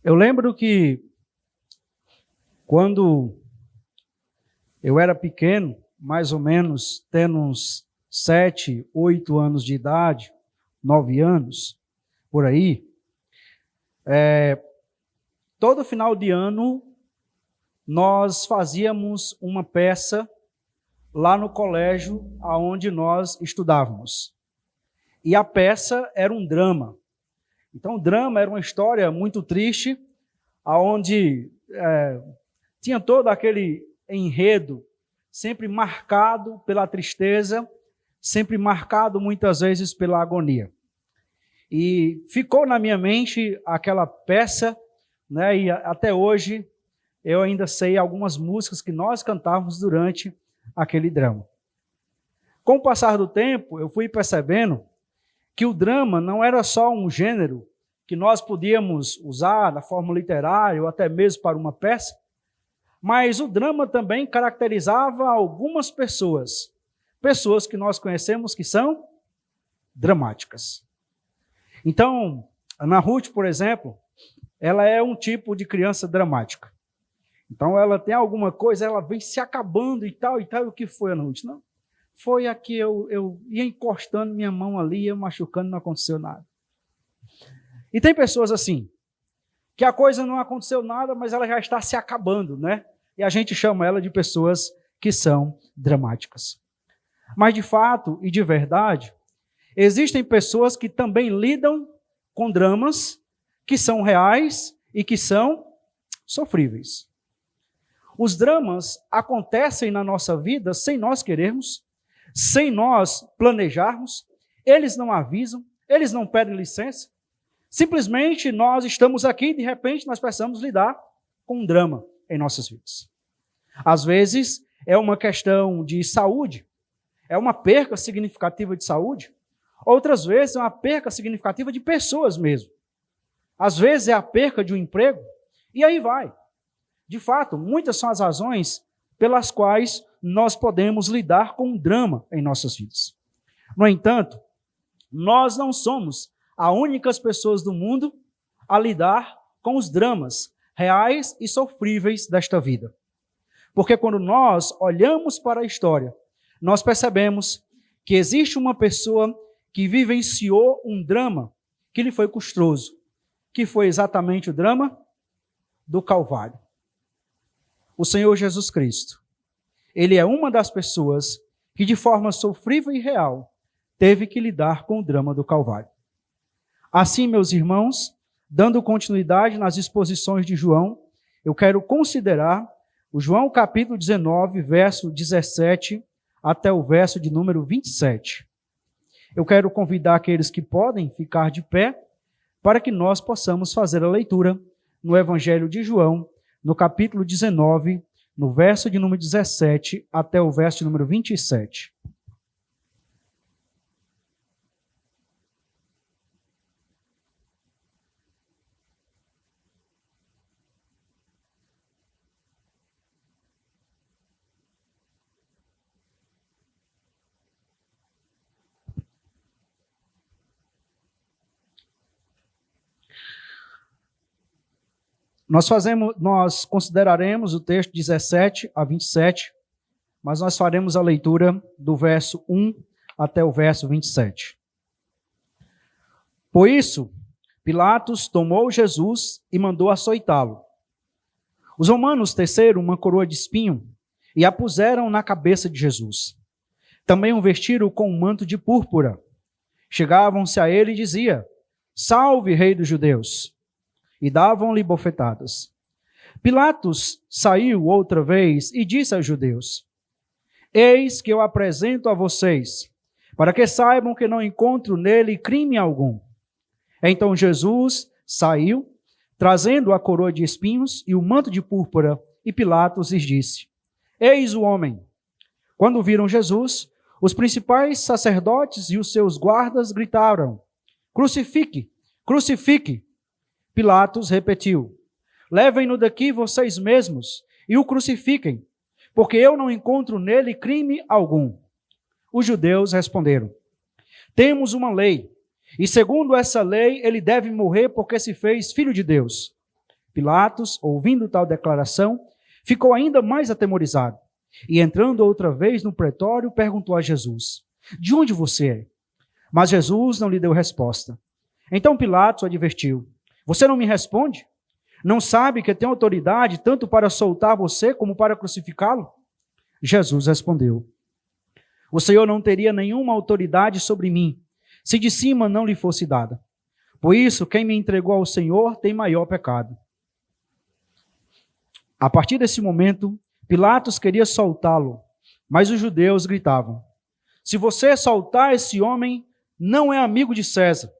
Eu lembro que quando eu era pequeno, mais ou menos tendo uns 7, 8 anos de idade, 9 anos, por aí, todo final de ano nós fazíamos uma peça lá no colégio onde nós estudávamos. E a peça era um drama. Então o drama era uma história muito triste, onde tinha todo aquele enredo sempre marcado pela tristeza, sempre marcado muitas vezes pela agonia. E ficou na minha mente aquela peça, né, e até hoje eu ainda sei algumas músicas que nós cantávamos durante aquele drama. Com o passar do tempo, eu fui percebendo que o drama não era só um gênero que nós podíamos usar da forma literária ou até mesmo para uma peça, mas o drama também caracterizava algumas pessoas que nós conhecemos que são dramáticas. Então, Ana Ruth, por exemplo, ela é um tipo de criança dramática. Então, ela tem alguma coisa, ela vem se acabando e tal, o que foi, Ana Ruth? Não, foi aqui, eu ia encostando minha mão ali, ia machucando, não aconteceu nada. E tem pessoas assim, que a coisa não aconteceu nada, mas ela já está se acabando, né? E a gente chama ela de pessoas que são dramáticas. Mas, de fato e de verdade, existem pessoas que também lidam com dramas que são reais e que são sofríveis. Os dramas acontecem na nossa vida sem nós querermos, sem nós planejarmos, eles não avisam, eles não pedem licença, simplesmente nós estamos aqui e de repente nós precisamos lidar com um drama em nossas vidas. Às vezes é uma questão de saúde, é uma perca significativa de saúde, outras vezes é uma perca significativa de pessoas mesmo. Às vezes é a perca de um emprego, e aí vai. De fato, muitas são as razões pelas quais nós podemos lidar com um drama em nossas vidas. No entanto, nós não somos as únicas pessoas do mundo a lidar com os dramas reais e sofríveis desta vida. Porque quando nós olhamos para a história, nós percebemos que existe uma pessoa que vivenciou um drama que lhe foi custoso, que foi exatamente o drama do Calvário. O Senhor Jesus Cristo, Ele é uma das pessoas que de forma sofrível e real teve que lidar com o drama do Calvário. Assim, meus irmãos, dando continuidade nas exposições de João, eu quero considerar o João capítulo 19, verso 17 até o verso de número 27. Eu quero convidar aqueles que podem ficar de pé para que nós possamos fazer a leitura no Evangelho de João, no capítulo 19, no verso de número 17 até o verso de número 27. Nós consideraremos o texto 17 a 27, mas nós faremos a leitura do verso 1 até o verso 27. Por isso, Pilatos tomou Jesus e mandou açoitá-lo. Os romanos teceram uma coroa de espinho e a puseram na cabeça de Jesus. Também o vestiram com um manto de púrpura. Chegavam-se a ele e diziam: Salve, rei dos judeus! E davam-lhe bofetadas. Pilatos saiu outra vez e disse aos judeus: Eis que eu apresento a vocês, para que saibam que não encontro nele crime algum. Então Jesus saiu, trazendo a coroa de espinhos e o manto de púrpura, e Pilatos lhes disse: Eis o homem. Quando viram Jesus, os principais sacerdotes e os seus guardas gritaram: Crucifique, crucifique! Pilatos repetiu: Levem-no daqui vocês mesmos e o crucifiquem, porque eu não encontro nele crime algum. Os judeus responderam: Temos uma lei, e segundo essa lei ele deve morrer porque se fez filho de Deus. Pilatos, ouvindo tal declaração, ficou ainda mais atemorizado. E entrando outra vez no pretório, perguntou a Jesus: de onde você é? Mas Jesus não lhe deu resposta. Então Pilatos o advertiu: você não me responde? Não sabe que tenho autoridade tanto para soltar você como para crucificá-lo? Jesus respondeu: o Senhor não teria nenhuma autoridade sobre mim, se de cima não lhe fosse dada. Por isso, quem me entregou ao Senhor tem maior pecado. A partir desse momento, Pilatos queria soltá-lo, mas os judeus gritavam: se você soltar esse homem, não é amigo de César.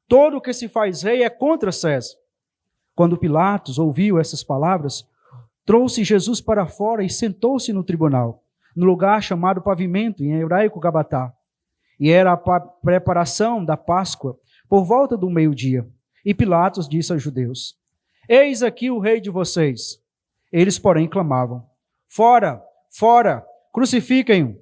Todo o que se faz rei é contra César. Quando Pilatos ouviu essas palavras, trouxe Jesus para fora e sentou-se no tribunal, no lugar chamado Pavimento, em hebraico Gabatá. E era a preparação da Páscoa, por volta do meio-dia. E Pilatos disse aos judeus: eis aqui o rei de vocês. Eles, porém, clamavam: fora, fora, crucifiquem-o.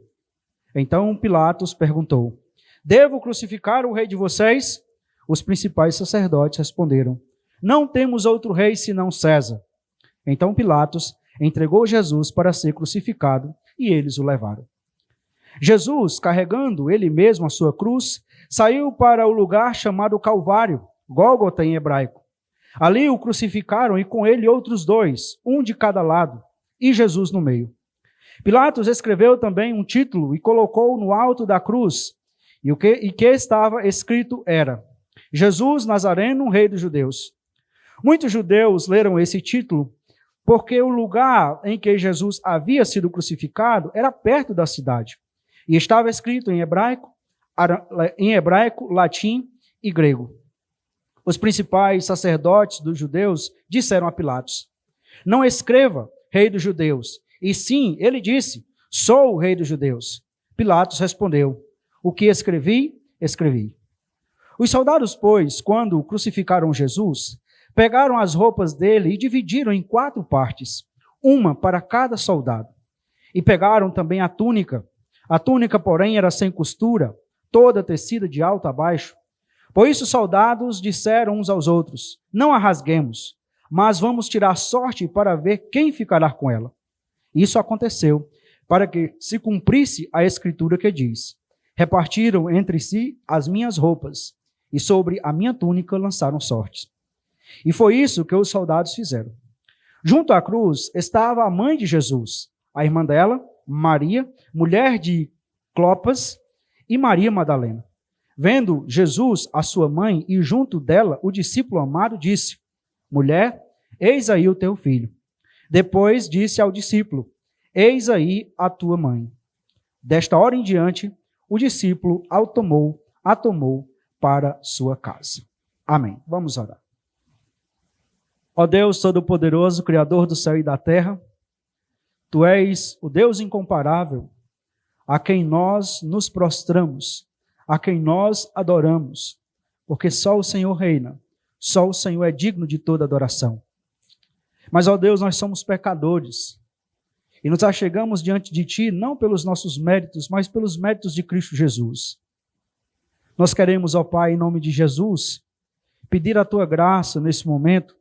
Então Pilatos perguntou: devo crucificar o rei de vocês? Os principais sacerdotes responderam: não temos outro rei senão César. Então Pilatos entregou Jesus para ser crucificado e eles o levaram. Jesus, carregando ele mesmo a sua cruz, saiu para o lugar chamado Calvário, Gólgota em hebraico. Ali o crucificaram e com ele outros dois, um de cada lado, e Jesus no meio. Pilatos escreveu também um título e colocou no alto da cruz, e que estava escrito era: Jesus Nazareno, Rei dos Judeus. Muitos judeus leram esse título porque o lugar em que Jesus havia sido crucificado era perto da cidade, e estava escrito em hebraico, latim e grego. Os principais sacerdotes dos judeus disseram a Pilatos: não escreva Rei dos Judeus, e sim, ele disse: sou o Rei dos Judeus. Pilatos respondeu: o que escrevi, escrevi. Os soldados, pois, quando crucificaram Jesus, pegaram as roupas dele e dividiram em 4 partes, uma para cada soldado. E pegaram também a túnica. A túnica, porém, era sem costura, toda tecida de alto a baixo. Por isso os soldados disseram uns aos outros: não a rasguemos, mas vamos tirar sorte para ver quem ficará com ela. Isso aconteceu para que se cumprisse a escritura que diz: repartiram entre si as minhas roupas, e sobre a minha túnica lançaram sortes. E foi isso que os soldados fizeram. Junto à cruz estava a mãe de Jesus, a irmã dela, Maria, mulher de Clopas, e Maria Madalena. Vendo Jesus, a sua mãe, e junto dela o discípulo amado, disse: mulher, eis aí o teu filho. Depois disse ao discípulo: eis aí a tua mãe. Desta hora em diante, o discípulo a tomou para sua casa. Amém. Vamos orar. Ó Deus Todo-Poderoso, Criador do céu e da terra, Tu és o Deus incomparável, a quem nós nos prostramos, a quem nós adoramos, porque só o Senhor reina, só o Senhor é digno de toda adoração. Mas, ó Deus, nós somos pecadores, e nos achegamos diante de Ti, não pelos nossos méritos, mas pelos méritos de Cristo Jesus. Nós queremos, ó Pai, em nome de Jesus, pedir a Tua graça nesse momento,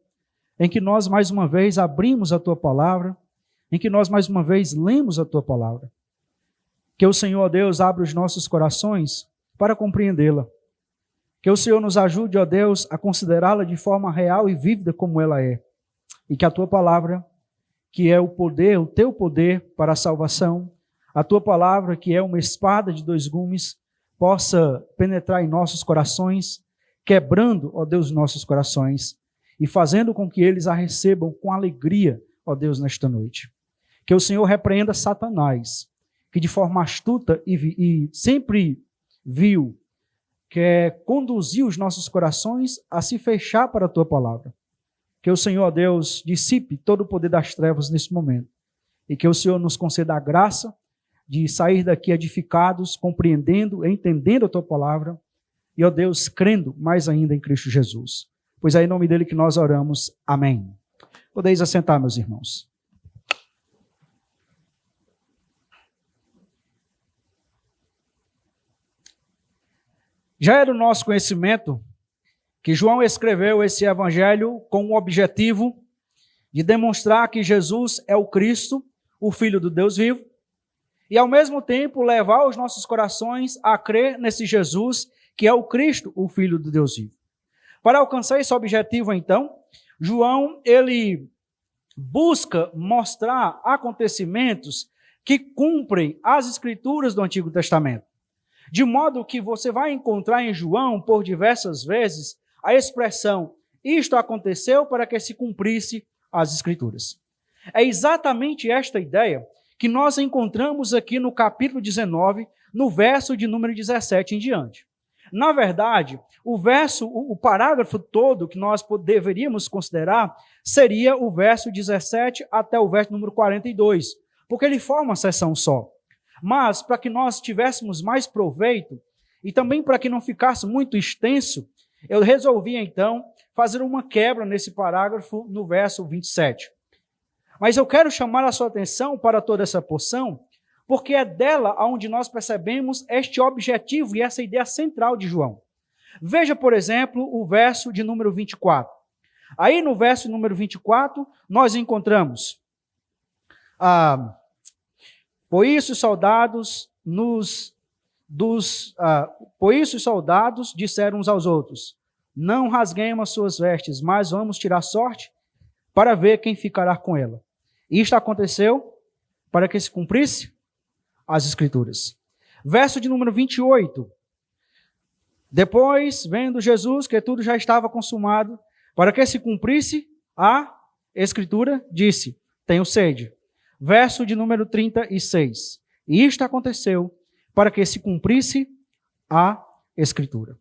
em que nós mais uma vez abrimos a Tua palavra, em que nós mais uma vez lemos a Tua palavra. Que o Senhor, ó Deus, abra os nossos corações para compreendê-la. Que o Senhor nos ajude, ó Deus, a considerá-la de forma real e vívida como ela é. E que a Tua palavra, que é o poder, o Teu poder para a salvação, a Tua palavra, que é uma espada de 2 gumes, possa penetrar em nossos corações, quebrando, ó Deus, nossos corações, e fazendo com que eles a recebam com alegria, ó Deus, nesta noite. Que o Senhor repreenda Satanás, que de forma astuta e sempre vil, quer conduzir os nossos corações a se fechar para a Tua palavra. Que o Senhor, ó Deus, dissipe todo o poder das trevas nesse momento. E que o Senhor nos conceda a graça de sair daqui edificados, compreendendo, entendendo a Tua palavra, e, ó Deus, crendo mais ainda em Cristo Jesus. Pois é em nome dele que nós oramos. Amém. Podeis assentar, meus irmãos. Já é do nosso conhecimento que João escreveu esse evangelho com o objetivo de demonstrar que Jesus é o Cristo, o Filho do Deus vivo, e ao mesmo tempo levar os nossos corações a crer nesse Jesus, que é o Cristo, o Filho do Deus vivo. Para alcançar esse objetivo, então, João, ele busca mostrar acontecimentos que cumprem as Escrituras do Antigo Testamento. De modo que você vai encontrar em João, por diversas vezes, a expressão, isto aconteceu para que se cumprisse as Escrituras. É exatamente esta ideia que nós encontramos aqui no capítulo 19, no verso de número 17 em diante. Na verdade, o parágrafo todo que nós deveríamos considerar seria o verso 17 até o verso número 42, porque ele forma uma seção só. Mas, para que nós tivéssemos mais proveito, e também para que não ficasse muito extenso, eu resolvi, então, fazer uma quebra nesse parágrafo no verso 27. Mas eu quero chamar a sua atenção para toda essa porção, porque é dela onde nós percebemos este objetivo e essa ideia central de João. Veja, por exemplo, o verso de número 24. Aí no verso número 24, nós encontramos: por isso os soldados disseram uns aos outros: não rasguemos suas vestes, mas vamos tirar sorte para ver quem ficará com ela. Isto aconteceu para que se cumprisse as Escrituras. Verso de número 28. Depois, vendo Jesus que tudo já estava consumado, para que se cumprisse a Escritura, disse: tenho sede. Verso de número 36. E isto aconteceu para que se cumprisse a Escritura.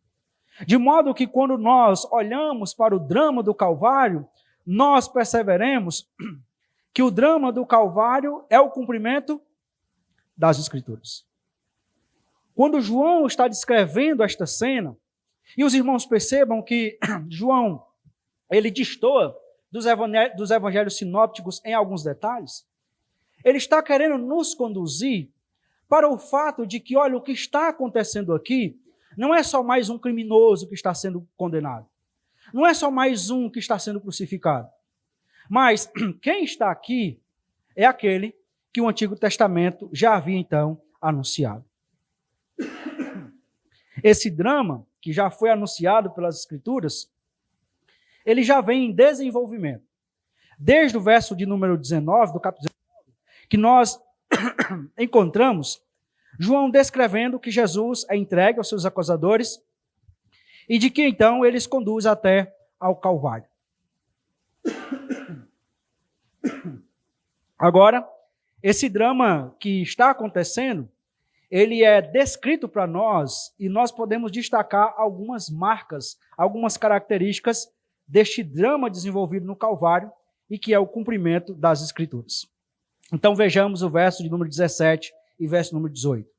De modo que quando nós olhamos para o drama do Calvário, nós perceberemos que o drama do Calvário é o cumprimento das Escrituras. Quando João está descrevendo esta cena, e os irmãos percebam que João, ele destoa dos evangelhos sinópticos em alguns detalhes, ele está querendo nos conduzir para o fato de que, olha, o que está acontecendo aqui não é só mais um criminoso que está sendo condenado, não é só mais um que está sendo crucificado, mas quem está aqui é aquele que o Antigo Testamento já havia, então, anunciado. Esse drama, que já foi anunciado pelas Escrituras, ele já vem em desenvolvimento. Desde o verso de número 19, do capítulo 19, que nós encontramos João descrevendo que Jesus é entregue aos seus acusadores e de que, então, eles conduz até ao Calvário. Agora, esse drama que está acontecendo, ele é descrito para nós e nós podemos destacar algumas marcas, algumas características deste drama desenvolvido no Calvário e que é o cumprimento das Escrituras. Então vejamos o verso de número 17 e verso número 18.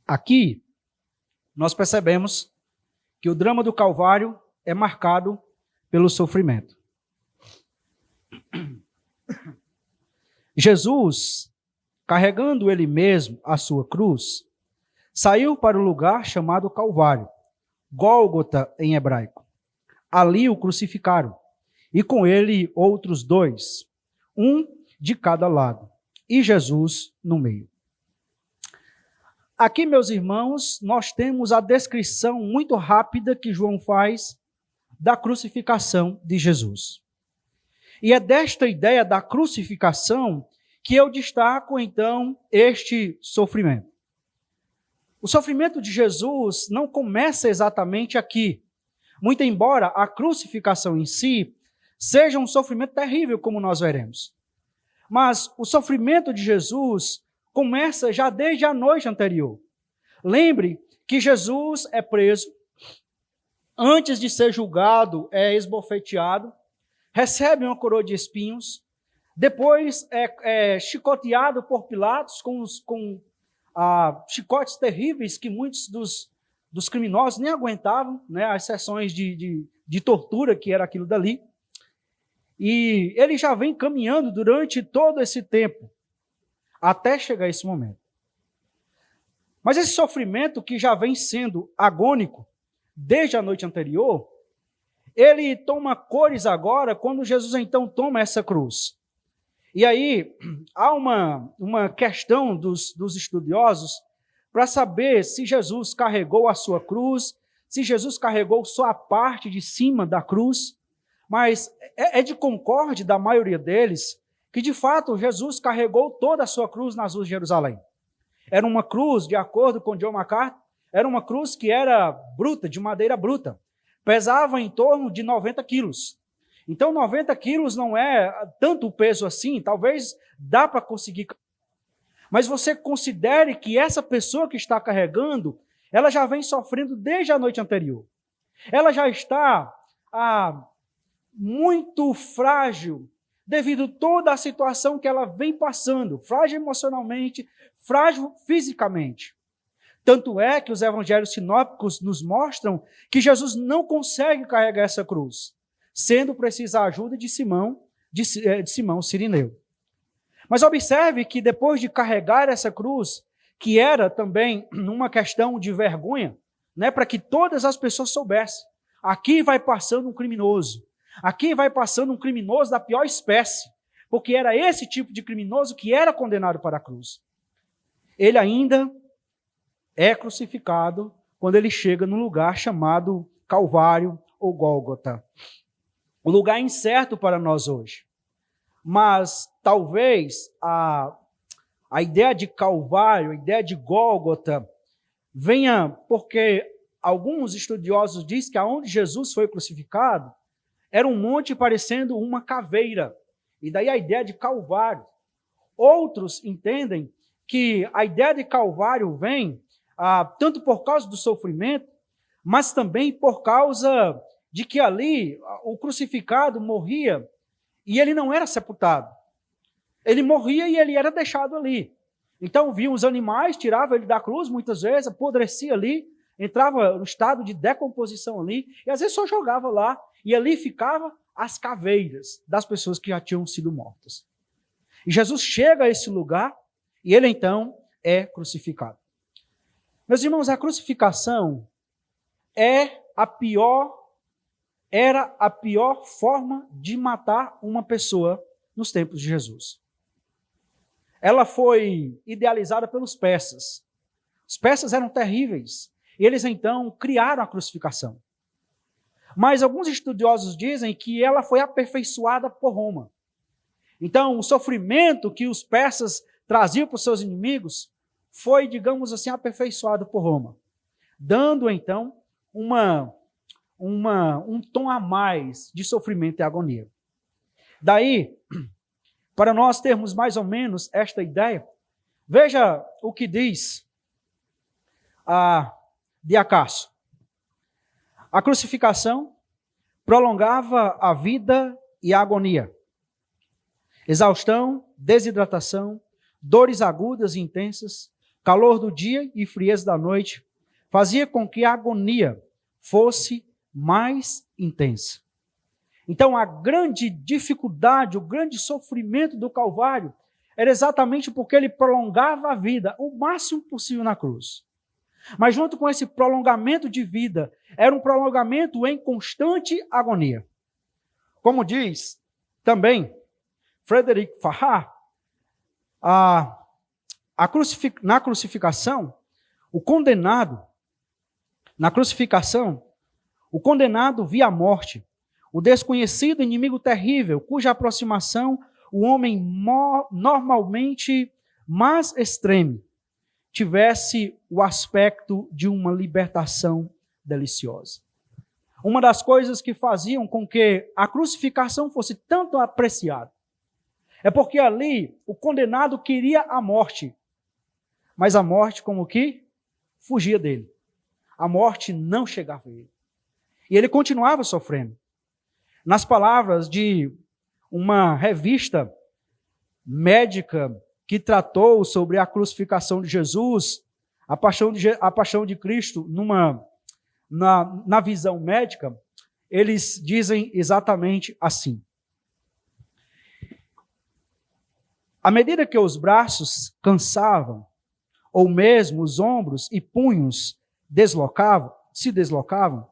Aqui, nós percebemos que o drama do Calvário é marcado pelo sofrimento. Jesus, carregando ele mesmo a sua cruz, saiu para o lugar chamado Calvário, Gólgota em hebraico. Ali o crucificaram, e com ele outros dois, um de cada lado, e Jesus no meio. Aqui, meus irmãos, nós temos a descrição muito rápida que João faz da crucificação de Jesus. E é desta ideia da crucificação que eu destaco, então, este sofrimento. O sofrimento de Jesus não começa exatamente aqui, muito embora a crucificação em si seja um sofrimento terrível, como nós veremos. Mas o sofrimento de Jesus começa já desde a noite anterior. Lembre que Jesus é preso, antes de ser julgado, é esbofeteado, recebe uma coroa de espinhos, depois é chicoteado por Pilatos com chicotes terríveis que muitos dos criminosos nem aguentavam, né, as sessões de tortura que era aquilo dali. E ele já vem caminhando durante todo esse tempo, até chegar esse momento. Mas esse sofrimento que já vem sendo agônico desde a noite anterior, ele toma cores agora quando Jesus então toma essa cruz. E aí há uma questão dos estudiosos para saber se Jesus carregou a sua cruz, se Jesus carregou só a parte de cima da cruz, mas é de concorde da maioria deles que de fato Jesus carregou toda a sua cruz nas ruas de Jerusalém. Era uma cruz, de acordo com John MacArthur, era uma cruz que era bruta, de madeira bruta. Pesava em torno de 90 quilos. Então 90 quilos não é tanto peso assim, talvez dá para conseguir. Mas você considere que essa pessoa que está carregando, ela já vem sofrendo desde a noite anterior. Ela já está muito frágil, devido a toda a situação que ela vem passando, frágil emocionalmente, frágil fisicamente. Tanto é que os evangelhos sinópticos nos mostram que Jesus não consegue carregar essa cruz, sendo precisa a ajuda de Simão Cirineu. Mas observe que depois de carregar essa cruz, que era também uma questão de vergonha, né, para que todas as pessoas soubessem, aqui vai passando um criminoso, aqui vai passando um criminoso da pior espécie, porque era esse tipo de criminoso que era condenado para a cruz. Ele ainda é crucificado quando ele chega num lugar chamado Calvário ou Gólgota. O lugar incerto para nós hoje. Mas talvez a ideia de Calvário, a ideia de Gólgota, venha porque alguns estudiosos dizem que aonde Jesus foi crucificado era um monte parecendo uma caveira. E daí a ideia de Calvário. Outros entendem que a ideia de Calvário vem tanto por causa do sofrimento, mas também por causa de que ali o crucificado morria e ele não era sepultado. Ele morria e ele era deixado ali. Então viam os animais, tiravam ele da cruz, muitas vezes, apodrecia ali, entrava no estado de decomposição ali, e às vezes só jogava lá, e ali ficava as caveiras das pessoas que já tinham sido mortas. E Jesus chega a esse lugar, e ele então é crucificado. Meus irmãos, a crucificação era a pior forma de matar uma pessoa nos tempos de Jesus. Ela foi idealizada pelos persas. Os persas eram terríveis. E eles então criaram a crucificação. Mas alguns estudiosos dizem que ela foi aperfeiçoada por Roma. Então, o sofrimento que os persas traziam para os seus inimigos foi, digamos assim, aperfeiçoado por Roma, dando então um tom a mais de sofrimento e agonia. Daí, para nós termos mais ou menos esta ideia, veja o que diz de Acácio. A crucificação prolongava a vida e a agonia. Exaustão, desidratação, dores agudas e intensas, calor do dia e frieza da noite, fazia com que a agonia fosse mais intensa. Então, a grande dificuldade, o grande sofrimento do Calvário era exatamente porque ele prolongava a vida o máximo possível na cruz. Mas junto com esse prolongamento de vida, era um prolongamento em constante agonia. Como diz também Frederic Farrar, na crucificação, o condenado via a morte, o desconhecido inimigo terrível, cuja aproximação o homem normalmente mais extreme tivesse o aspecto de uma libertação deliciosa. Uma das coisas que faziam com que a crucificação fosse tanto apreciada é porque ali o condenado queria a morte, mas a morte como que fugia dele. A morte não chegava a ele. E ele continuava sofrendo. Nas palavras de uma revista médica que tratou sobre a crucificação de Jesus, a paixão de Cristo, na visão médica, eles dizem exatamente assim. À medida que os braços cansavam, ou mesmo os ombros e punhos se deslocavam,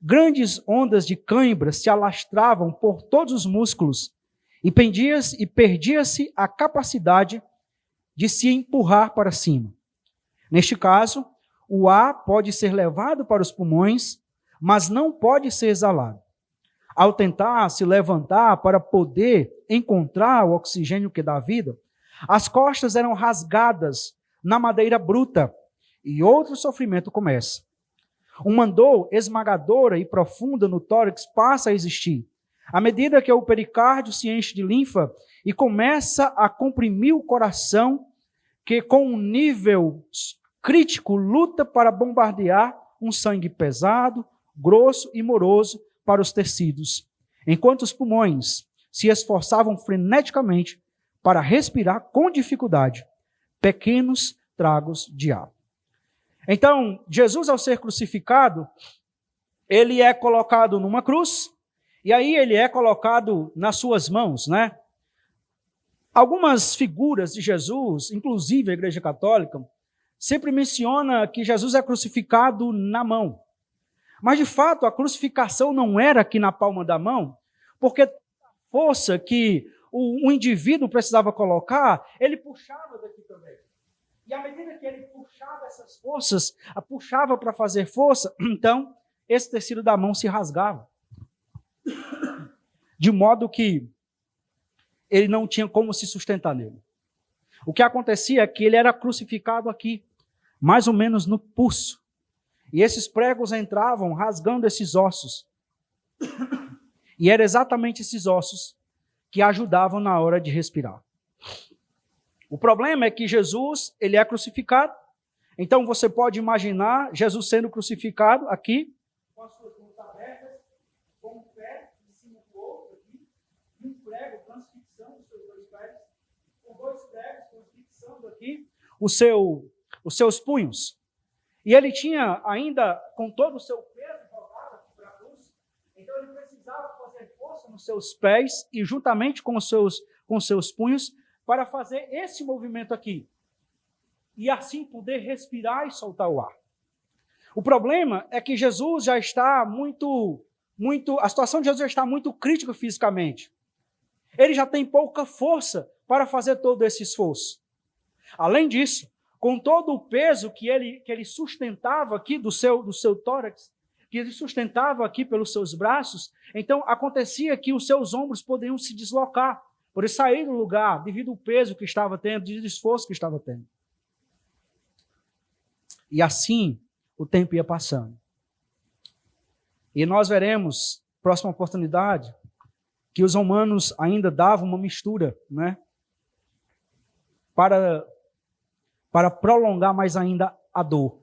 grandes ondas de cãibra se alastravam por todos os músculos e perdia-se a capacidade de se empurrar para cima. Neste caso, o ar pode ser levado para os pulmões, mas não pode ser exalado. Ao tentar se levantar para poder encontrar o oxigênio que dá vida, as costas eram rasgadas na madeira bruta e outro sofrimento começa. Uma dor esmagadora e profunda no tórax passa a existir, à medida que o pericárdio se enche de linfa e começa a comprimir o coração, que com um nível crítico luta para bombardear um sangue pesado, grosso e moroso para os tecidos, enquanto os pulmões se esforçavam freneticamente para respirar com dificuldade pequenos tragos de ar. Então, Jesus, ao ser crucificado, ele é colocado numa cruz, e aí ele é colocado nas suas mãos, né? Algumas figuras de Jesus, inclusive a Igreja Católica, sempre menciona que Jesus é crucificado na mão. Mas, de fato, a crucificação não era aqui na palma da mão, porque a força que o indivíduo precisava colocar, ele puxava daqui também. E à medida que ele puxava essas forças, puxava para fazer força, então esse tecido da mão se rasgava. De modo que ele não tinha como se sustentar nele. O que acontecia é que ele era crucificado aqui, mais ou menos no pulso. E esses pregos entravam rasgando esses ossos. E eram exatamente esses ossos que ajudavam na hora de respirar. O problema é que Jesus, ele é crucificado. Então você pode imaginar Jesus sendo crucificado aqui, com as suas mãos abertas, com um pé em cima do outro aqui, e um prego transfixando os seus dois pés, com dois pregos transfixando aqui os seus punhos. E ele tinha ainda, com todo o seu peso jogado aqui para a cruz, então ele precisava fazer força nos seus pés e juntamente com os seus punhos, para fazer esse movimento aqui. E assim poder respirar e soltar o ar. O problema é que Jesus já está a situação de Jesus já está muito crítica fisicamente. Ele já tem pouca força para fazer todo esse esforço. Além disso, com todo o peso que ele sustentava aqui do seu tórax, que ele sustentava aqui pelos seus braços, então acontecia que os seus ombros poderiam se deslocar, por ele sair do lugar, devido ao peso que estava tendo, devido ao esforço que estava tendo. E assim, o tempo ia passando. E nós veremos, próxima oportunidade, que os romanos ainda davam uma mistura, né? Para prolongar mais ainda a dor.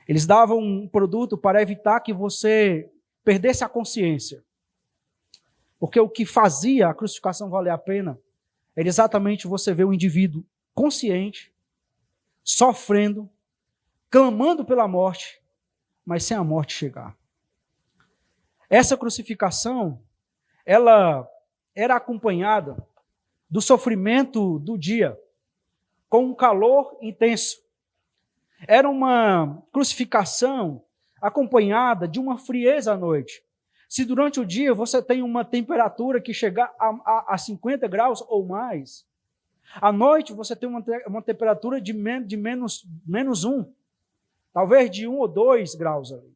Eles davam um produto para evitar que você perdesse a consciência. Porque o que fazia a crucificação valer a pena era exatamente você ver o indivíduo consciente, sofrendo, clamando pela morte, mas sem a morte chegar. Essa crucificação, ela era acompanhada do sofrimento do dia, com um calor intenso. Era uma crucificação acompanhada de uma frieza à noite. Se durante o dia você tem uma temperatura que chega a 50 graus ou mais, à noite você tem uma temperatura de menos 1, talvez de 1 ou 2 graus ali.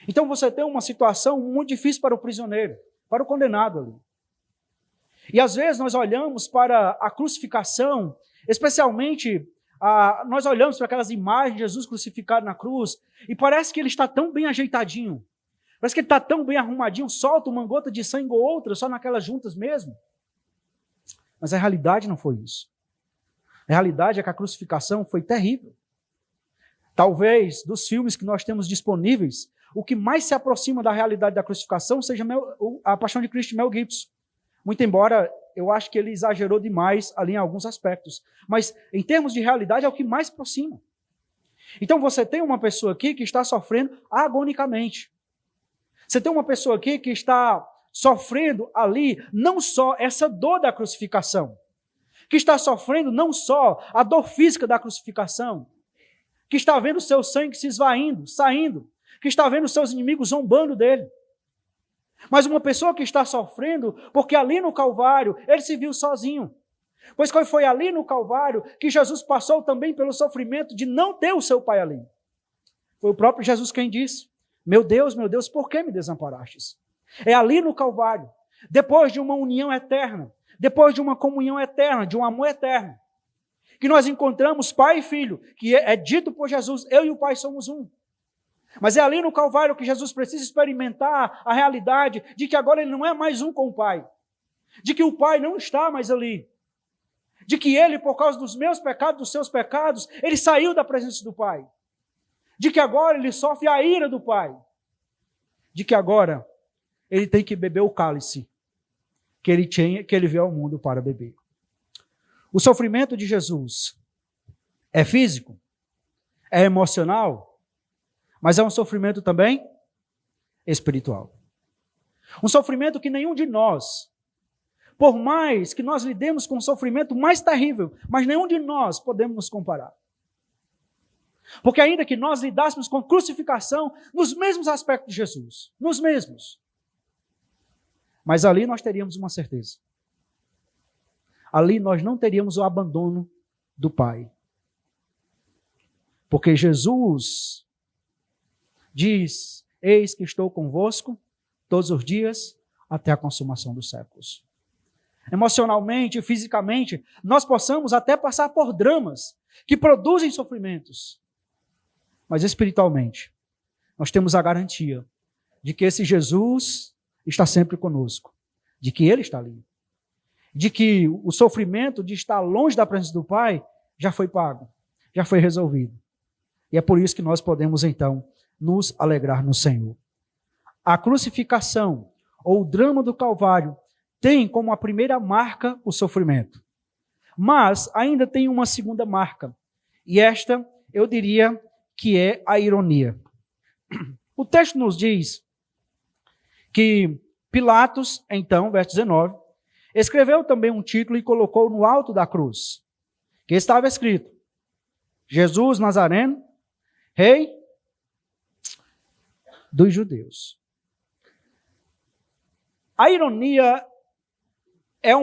Então você tem uma situação muito difícil para o prisioneiro, para o condenado ali. E às vezes nós olhamos para a crucificação, especialmente nós olhamos para aquelas imagens de Jesus crucificado na cruz, e parece que ele está tão bem ajeitadinho, parece que ele está tão bem arrumadinho, solta uma gota de sangue ou outra, só naquelas juntas mesmo. Mas a realidade não foi isso. A realidade é que a crucificação foi terrível. Talvez, dos filmes que nós temos disponíveis, o que mais se aproxima da realidade da crucificação seja a Paixão de Cristo de Mel Gibson. Muito embora eu acho que ele exagerou demais ali em alguns aspectos. Mas, em termos de realidade, é o que mais se aproxima. Então, você tem uma pessoa aqui que está sofrendo agonicamente. Você tem uma pessoa aqui que está sofrendo ali não só essa dor da crucificação, que está sofrendo não só a dor física da crucificação, que está vendo o seu sangue se esvaindo, saindo, que está vendo os seus inimigos zombando dele, mas uma pessoa que está sofrendo porque ali no Calvário ele se viu sozinho, pois foi ali no Calvário que Jesus passou também pelo sofrimento de não ter o seu Pai ali. Foi o próprio Jesus quem disse: meu Deus, por que me desamparastes? É ali no Calvário, depois de uma união eterna, depois de uma comunhão eterna, de um amor eterno, que nós encontramos Pai e Filho, que é dito por Jesus: eu e o Pai somos um. Mas é ali no Calvário que Jesus precisa experimentar a realidade de que agora ele não é mais um com o Pai, de que o Pai não está mais ali, de que ele, por causa dos meus pecados, dos seus pecados, ele saiu da presença do Pai, de que agora ele sofre a ira do Pai, de que agora ele tem que beber o cálice que ele veio ao mundo para beber. O sofrimento de Jesus é físico, é emocional, mas é um sofrimento também espiritual. Um sofrimento que nenhum de nós, por mais que nós lidemos com um sofrimento mais terrível, mas nenhum de nós podemos nos comparar. Porque ainda que nós lidássemos com crucificação nos mesmos aspectos de Jesus, nos mesmos, mas ali nós teríamos uma certeza. Ali nós não teríamos o abandono do Pai. Porque Jesus diz: eis que estou convosco todos os dias até a consumação dos séculos. Emocionalmente, fisicamente, nós possamos até passar por dramas que produzem sofrimentos. Mas espiritualmente, nós temos a garantia de que esse Jesus está sempre conosco, de que Ele está ali, de que o sofrimento de estar longe da presença do Pai já foi pago, já foi resolvido. E é por isso que nós podemos então nos alegrar no Senhor. A crucificação ou o drama do Calvário tem como a primeira marca o sofrimento, mas ainda tem uma segunda marca, e esta eu diria que é a ironia. O texto nos diz que Pilatos, então, verso 19, escreveu também um título e colocou no alto da cruz, que estava escrito: Jesus Nazareno, Rei dos Judeus. A ironia é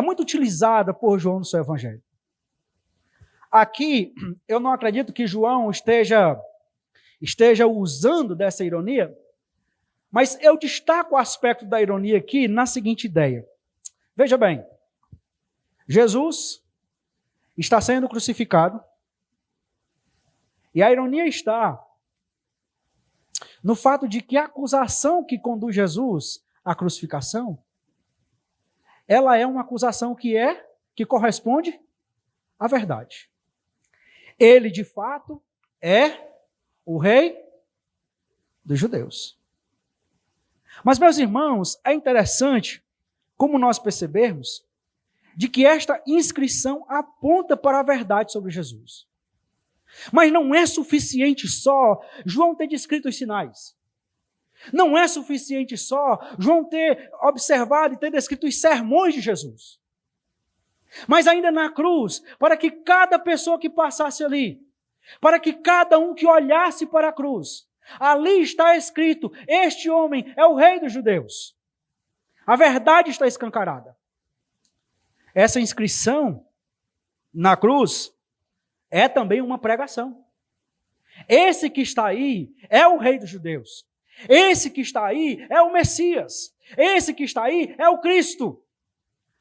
muito utilizada por João no seu evangelho. Aqui, eu não acredito que João esteja usando dessa ironia, mas eu destaco o aspecto da ironia aqui na seguinte ideia. Veja bem, Jesus está sendo crucificado, e a ironia está no fato de que a acusação que conduz Jesus à crucificação, ela é uma acusação que corresponde à verdade. Ele, de fato, é o Rei dos Judeus. Mas, meus irmãos, é interessante como nós percebermos de que esta inscrição aponta para a verdade sobre Jesus. Mas não é suficiente só João ter descrito os sinais. Não é suficiente só João ter observado e ter descrito os sermões de Jesus. Mas ainda na cruz, para que cada pessoa que passasse ali, para que cada um que olhasse para a cruz, ali está escrito: este homem é o Rei dos Judeus. A verdade está escancarada. Essa inscrição na cruz é também uma pregação. Esse que está aí é o Rei dos Judeus. Esse que está aí é o Messias. Esse que está aí é o Cristo.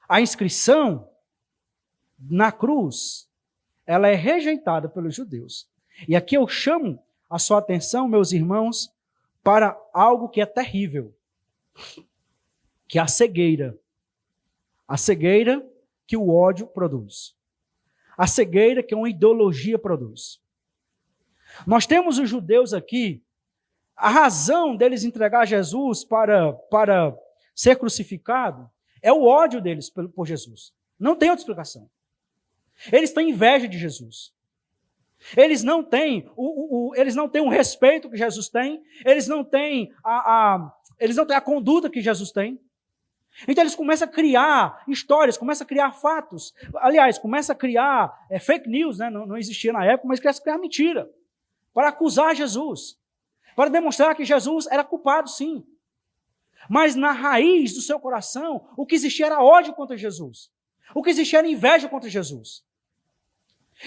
A inscrição na cruz, ela é rejeitada pelos judeus. E aqui eu chamo a sua atenção, meus irmãos, para algo que é terrível, que é a cegueira. A cegueira que o ódio produz. A cegueira que uma ideologia produz. Nós temos os judeus aqui, a razão deles entregar Jesus para ser crucificado é o ódio deles por Jesus. Não tem outra explicação. Eles têm inveja de Jesus. Eles não têm eles não têm o respeito que Jesus tem, eles não têm a conduta que Jesus tem. Então eles começam a criar histórias, começam a criar fatos. Aliás, começam a criar fake news, né? Não existia na época, mas começam a criar mentira para acusar Jesus, para demonstrar que Jesus era culpado, sim. Mas na raiz do seu coração, o que existia era ódio contra Jesus. O que existia era inveja contra Jesus.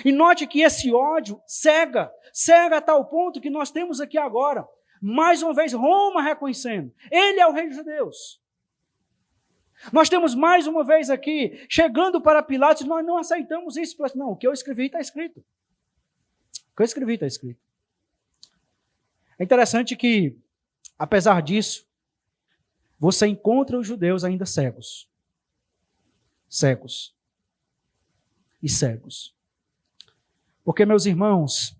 E note que esse ódio cega a tal ponto que nós temos aqui agora, mais uma vez, Roma reconhecendo, ele é o rei dos judeus. Nós temos mais uma vez aqui, chegando para Pilatos, nós não aceitamos isso. Não, o que eu escrevi está escrito. O que eu escrevi está escrito. É interessante que, apesar disso, você encontra os judeus ainda cegos. Cegos. E cegos. Porque, meus irmãos,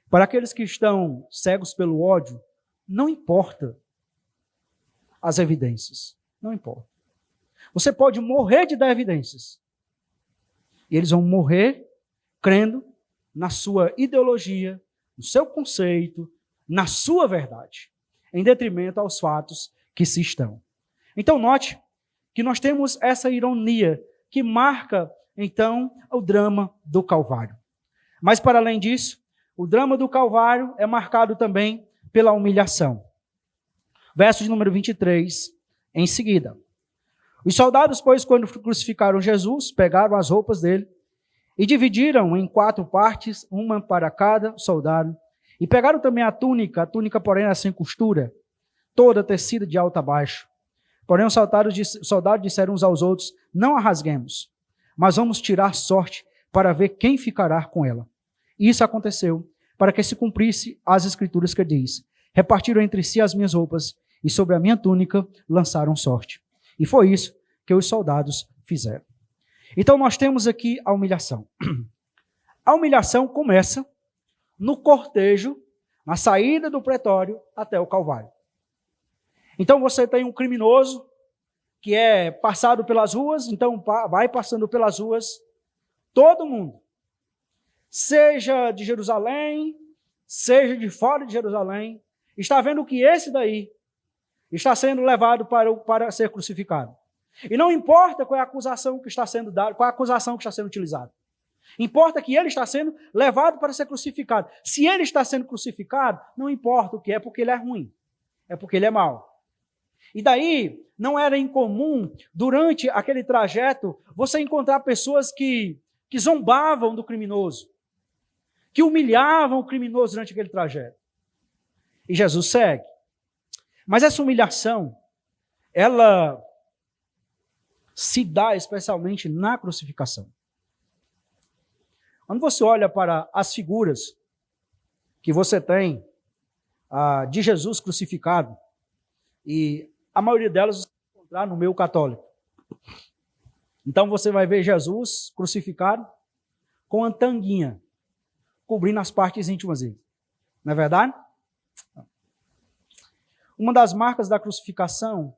para aqueles que estão cegos pelo ódio, não importa as evidências. Não importa. Você pode morrer de dar evidências. E eles vão morrer crendo na sua ideologia, no seu conceito, na sua verdade, em detrimento aos fatos que se estão. Então note que nós temos essa ironia que marca, então, o drama do Calvário. Mas para além disso, o drama do Calvário é marcado também pela humilhação. Verso de número 23, em seguida. Os soldados, pois, quando crucificaram Jesus, pegaram as roupas dele e dividiram em 4 partes, uma para cada soldado. E pegaram também a túnica, porém, era sem costura, toda tecida de alto a baixo. Porém, os soldados disseram uns aos outros, não a rasguemos, mas vamos tirar sorte para ver quem ficará com ela. E isso aconteceu para que se cumprisse as escrituras que diz, repartiram entre si as minhas roupas e sobre a minha túnica lançaram sorte. E foi isso que os soldados fizeram. Então nós temos aqui a humilhação. A humilhação começa no cortejo, na saída do pretório até o Calvário. Então você tem um criminoso que é passado pelas ruas, então vai passando pelas ruas todo mundo, seja de Jerusalém, seja de fora de Jerusalém, está vendo que esse daí está sendo levado para ser crucificado. E não importa qual é a acusação que está sendo dada, qual é a acusação que está sendo utilizada. Importa que ele está sendo levado para ser crucificado. Se ele está sendo crucificado, não importa o que é, porque ele é ruim. É porque ele é mau. E daí, não era incomum, durante aquele trajeto, você encontrar pessoas que zombavam do criminoso, que humilhavam o criminoso durante aquele trajeto. E Jesus segue. Mas essa humilhação, ela se dá especialmente na crucificação. Quando você olha para as figuras que você tem de Jesus crucificado, e a maioria delas você vai encontrar no meio católico. Então você vai ver Jesus crucificado com a tanguinha, cobrindo as partes íntimas dele. Não é verdade? Uma das marcas da crucificação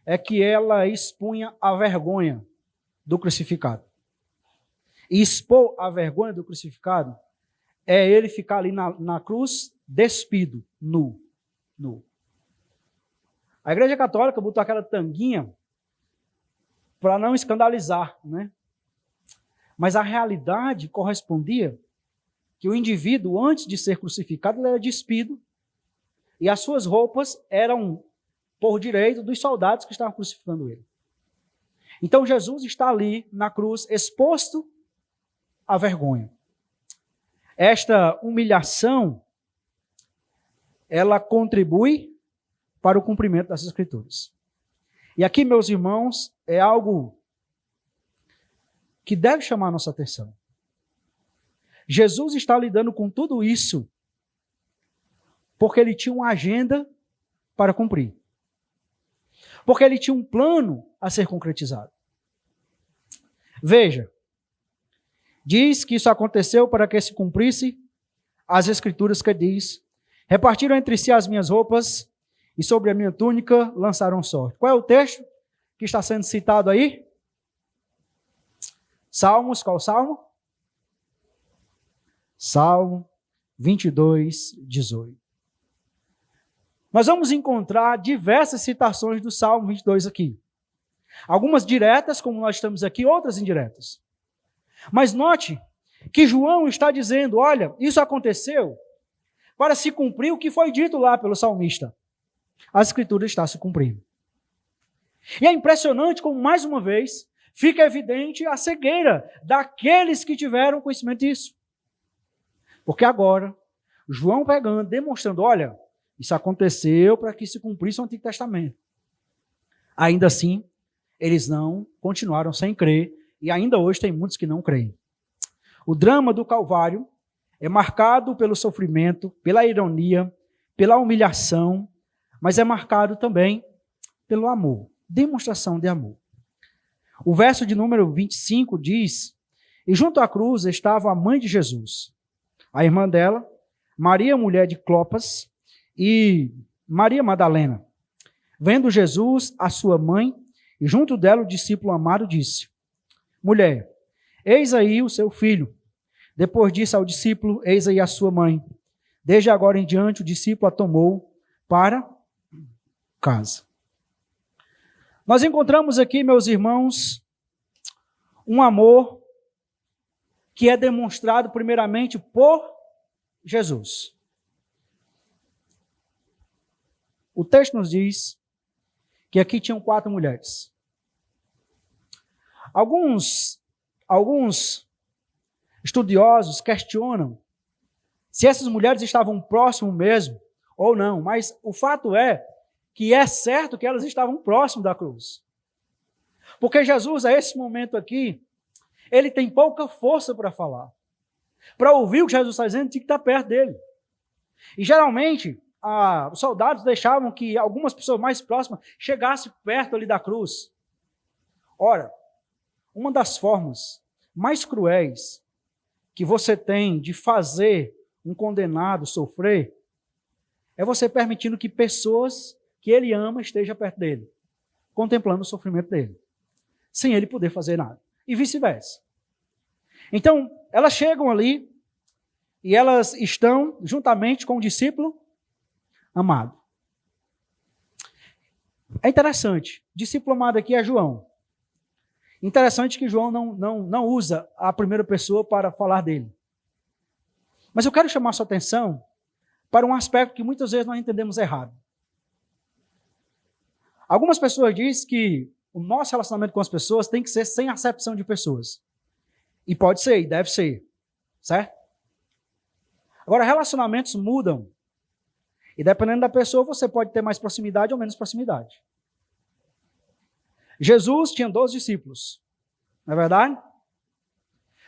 é que ela expunha a vergonha do crucificado. E expor a vergonha do crucificado é ele ficar ali na cruz despido, nu. A Igreja Católica botou aquela tanguinha para não escandalizar, né? Mas a realidade correspondia que o indivíduo, antes de ser crucificado, ele era despido e as suas roupas eram por direito dos soldados que estavam crucificando ele. Então Jesus está ali na cruz, exposto à vergonha. Esta humilhação, ela contribui para o cumprimento das Escrituras. E aqui, meus irmãos, é algo que deve chamar a nossa atenção. Jesus está lidando com tudo isso porque ele tinha uma agenda para cumprir. Porque ele tinha um plano a ser concretizado. Veja, diz que isso aconteceu para que se cumprisse as Escrituras que diz, repartiram entre si as minhas roupas e sobre a minha túnica lançaram sorte. Qual é o texto que está sendo citado aí? Salmos, qual salmo? Salmo 22, 18. Nós vamos encontrar diversas citações do Salmo 22 aqui. Algumas diretas, como nós estamos aqui, outras indiretas. Mas note que João está dizendo, olha, isso aconteceu para se cumprir o que foi dito lá pelo salmista. A Escritura está se cumprindo. E é impressionante como, mais uma vez, fica evidente a cegueira daqueles que tiveram conhecimento disso. Porque agora, João pegando, demonstrando, olha, isso aconteceu para que se cumprisse o Antigo Testamento. Ainda assim, eles não continuaram sem crer, e ainda hoje tem muitos que não creem. O drama do Calvário é marcado pelo sofrimento, pela ironia, pela humilhação, mas é marcado também pelo amor, demonstração de amor. O verso de número 25 diz, e junto à cruz estava a mãe de Jesus, a irmã dela, Maria, mulher de Clopas, e Maria Madalena. Vendo Jesus, a sua mãe, e junto dela o discípulo amado, disse, mulher, eis aí o seu filho. Depois disse ao discípulo, eis aí a sua mãe. Desde agora em diante o discípulo a tomou para casa. Nós encontramos aqui, meus irmãos, um amor que é demonstrado primeiramente por Jesus. O texto nos diz que aqui tinham 4 mulheres. Alguns estudiosos questionam se essas mulheres estavam próximas mesmo ou não, mas o fato é que é certo que elas estavam próximas da cruz. Porque Jesus, a esse momento aqui, ele tem pouca força para falar. Para ouvir o que Jesus está dizendo, tinha que estar perto dele. E geralmente, os soldados deixavam que algumas pessoas mais próximas chegassem perto ali da cruz. Ora, uma das formas mais cruéis que você tem de fazer um condenado sofrer é você permitindo que pessoas que ele ama estejam perto dele, contemplando o sofrimento dele, sem ele poder fazer nada. E vice-versa. Então, elas chegam ali e elas estão juntamente com o discípulo amado. É interessante, o discípulo amado aqui é João. Interessante que João não usa a primeira pessoa para falar dele. Mas eu quero chamar sua atenção para um aspecto que muitas vezes nós entendemos errado. Algumas pessoas dizem que o nosso relacionamento com as pessoas tem que ser sem acepção de pessoas. E pode ser, e deve ser. Certo? Agora, relacionamentos mudam. E dependendo da pessoa, você pode ter mais proximidade ou menos proximidade. Jesus tinha 12 discípulos. Não é verdade?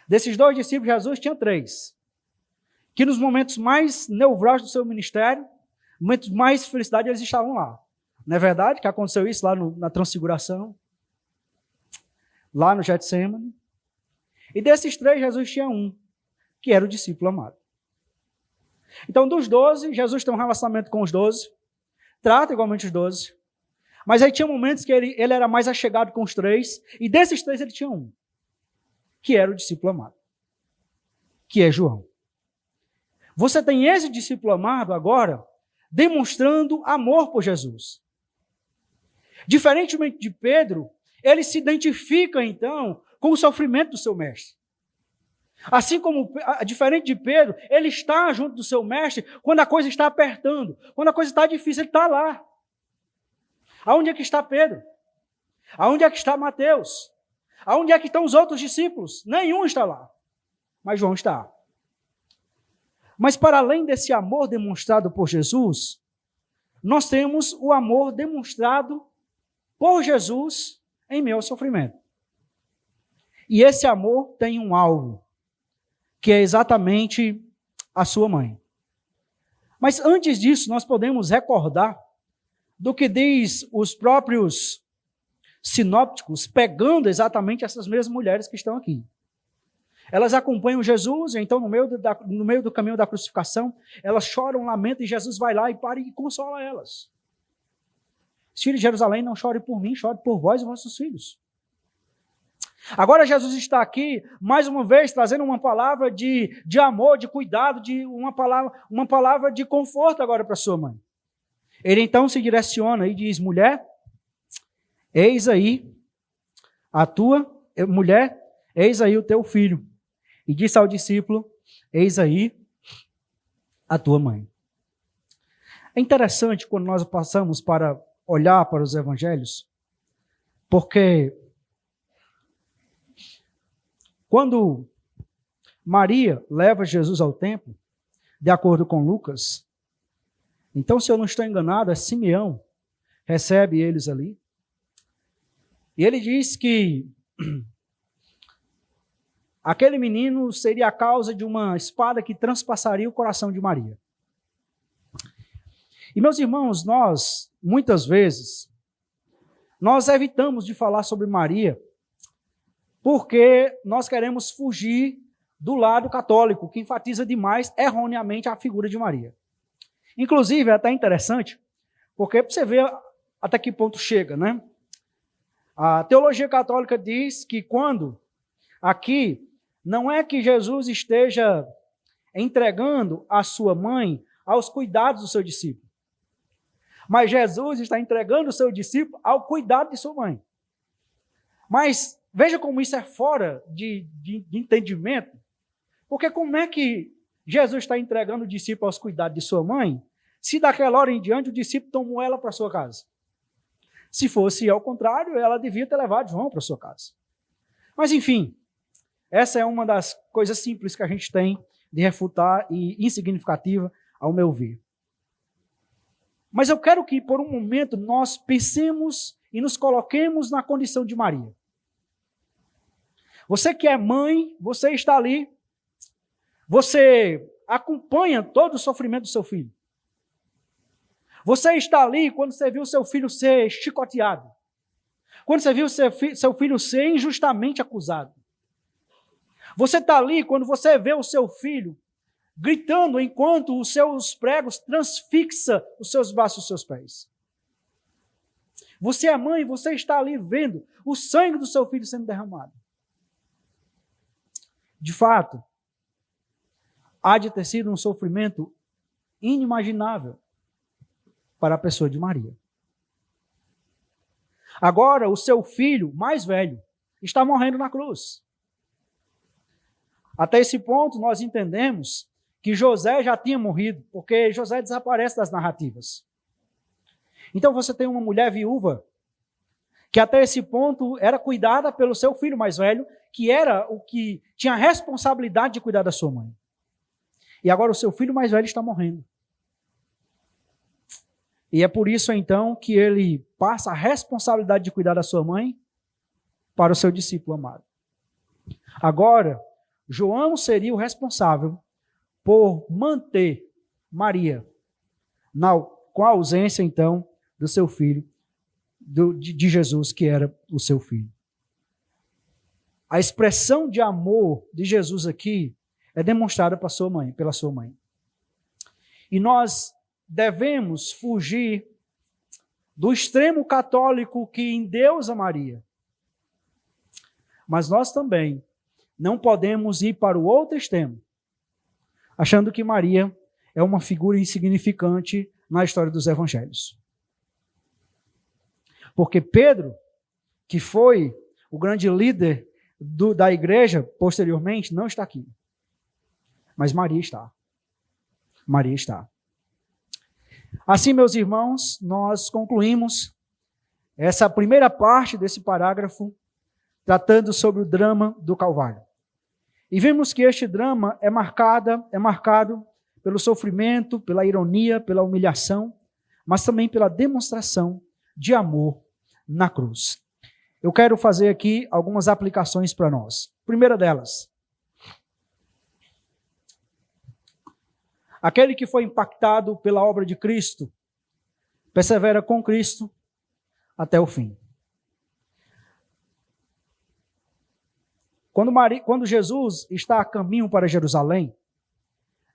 Desses 2 discípulos, Jesus tinha 3. Que nos momentos mais nevrálgicos do seu ministério, momentos mais de felicidade, eles estavam lá. Não é verdade que aconteceu isso lá na Transfiguração? Lá no Getsemane? E desses 3, Jesus tinha um, que era o discípulo amado. Então, dos 12, Jesus tem um relacionamento com os 12, trata igualmente os 12, mas aí tinha momentos que ele era mais achegado com os 3, e desses 3 ele tinha um, que era o discípulo amado, que é João. Você tem esse discípulo amado agora, demonstrando amor por Jesus. Diferentemente de Pedro, ele se identifica então com o sofrimento do seu mestre. Assim como, diferente de Pedro, ele está junto do seu mestre quando a coisa está apertando, quando a coisa está difícil, ele está lá. Aonde é que está Pedro? Aonde é que está Mateus? Aonde é que estão os outros discípulos? Nenhum está lá, mas João está. Mas para além desse amor demonstrado por Jesus, nós temos o amor demonstrado por Jesus em meio ao sofrimento. E esse amor tem um alvo, que é exatamente a sua mãe. Mas antes disso, nós podemos recordar do que diz os próprios sinópticos, pegando exatamente essas mesmas mulheres que estão aqui. Elas acompanham Jesus, e então no meio do caminho da crucificação, elas choram, lamentam, e Jesus vai lá e para e consola elas. Os filhos de Jerusalém, não chorem por mim, chorem por vós e vossos filhos. Agora Jesus está aqui, mais uma vez, trazendo uma palavra de amor, de cuidado, de uma palavra de conforto agora para sua mãe. Ele então se direciona e diz: mulher, eis aí eis aí o teu filho. E disse ao discípulo: eis aí a tua mãe. É interessante quando nós passamos para olhar para os evangelhos, porque quando Maria leva Jesus ao templo, de acordo com Lucas, então, se eu não estou enganado, é Simeão recebe eles ali. E ele diz que aquele menino seria a causa de uma espada que transpassaria o coração de Maria. E, meus irmãos, muitas vezes, nós evitamos de falar sobre Maria porque nós queremos fugir do lado católico, que enfatiza demais, erroneamente, a figura de Maria. Inclusive, é até interessante, porque para você ver até que ponto chega, né? A teologia católica diz que quando aqui não é que Jesus esteja entregando a sua mãe aos cuidados do seu discípulo, mas Jesus está entregando o seu discípulo ao cuidado de sua mãe. Mas veja como isso é fora de entendimento, porque como é que Jesus está entregando o discípulo aos cuidados de sua mãe, se daquela hora em diante o discípulo tomou ela para sua casa? Se fosse ao contrário, ela devia ter levado João para sua casa. Mas enfim, essa é uma das coisas simples que a gente tem de refutar e insignificativa, ao meu ver. Mas eu quero que por um momento nós pensemos e nos coloquemos na condição de Maria. Você que é mãe, você está ali, você acompanha todo o sofrimento do seu filho. Você está ali quando você viu seu filho ser chicoteado. Quando você viu seu filho ser injustamente acusado. Você está ali quando você vê o seu filho gritando enquanto os seus pregos transfixam os seus braços e os seus pés. Você é mãe, você está ali vendo o sangue do seu filho sendo derramado. De fato, há de ter sido um sofrimento inimaginável para a pessoa de Maria. Agora, o seu filho mais velho está morrendo na cruz. Até esse ponto, nós entendemos que José já tinha morrido, porque José desaparece das narrativas. Então, você tem uma mulher viúva, que até esse ponto era cuidada pelo seu filho mais velho, que era o que tinha a responsabilidade de cuidar da sua mãe. E agora o seu filho mais velho está morrendo. E é por isso, então, que ele passa a responsabilidade de cuidar da sua mãe para o seu discípulo amado. Agora, João seria o responsável por manter Maria com a ausência, então, do seu filho, de Jesus, que era o seu filho. A expressão de amor de Jesus aqui é demonstrada pela sua mãe. E nós devemos fugir do extremo católico que endeusa Maria. Mas nós também não podemos ir para o outro extremo, achando que Maria é uma figura insignificante na história dos evangelhos. Porque Pedro, que foi o grande líder da igreja posteriormente, não está aqui. Mas Maria está. Maria está. Assim, meus irmãos, nós concluímos essa primeira parte desse parágrafo tratando sobre o drama do Calvário. E vemos que este drama é marcado pelo sofrimento, pela ironia, pela humilhação, mas também pela demonstração de amor na cruz. Eu quero fazer aqui algumas aplicações para nós. Primeira delas, aquele que foi impactado pela obra de Cristo, persevera com Cristo até o fim. Quando Jesus está a caminho para Jerusalém,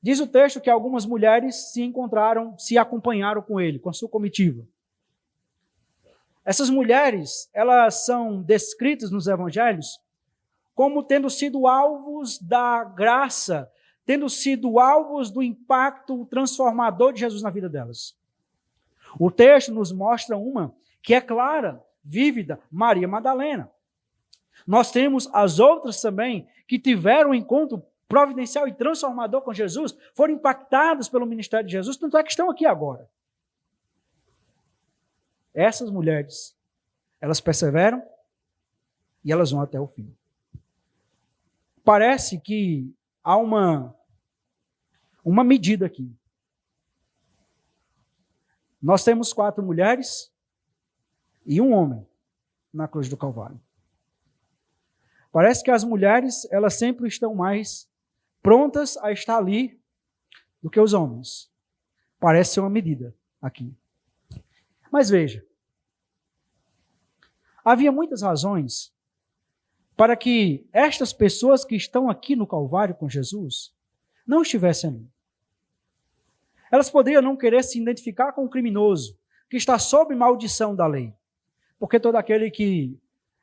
diz o texto que algumas mulheres se acompanharam com ele, com a sua comitiva. Essas mulheres, elas são descritas nos evangelhos como tendo sido alvos da graça, tendo sido alvos do impacto transformador de Jesus na vida delas. O texto nos mostra uma que é clara, vívida, Maria Madalena. Nós temos as outras também que tiveram um encontro providencial e transformador com Jesus, foram impactadas pelo ministério de Jesus, tanto é que estão aqui agora. Essas mulheres, elas perseveram e elas vão até o fim. Parece que há uma medida aqui. Nós temos 4 mulheres e um homem na cruz do Calvário. Parece que as mulheres, elas sempre estão mais prontas a estar ali do que os homens. Parece ser uma medida aqui. Mas veja, havia muitas razões para que estas pessoas que estão aqui no Calvário com Jesus não estivessem ali. Elas poderiam não querer se identificar com o criminoso que está sob maldição da lei, porque todo aquele que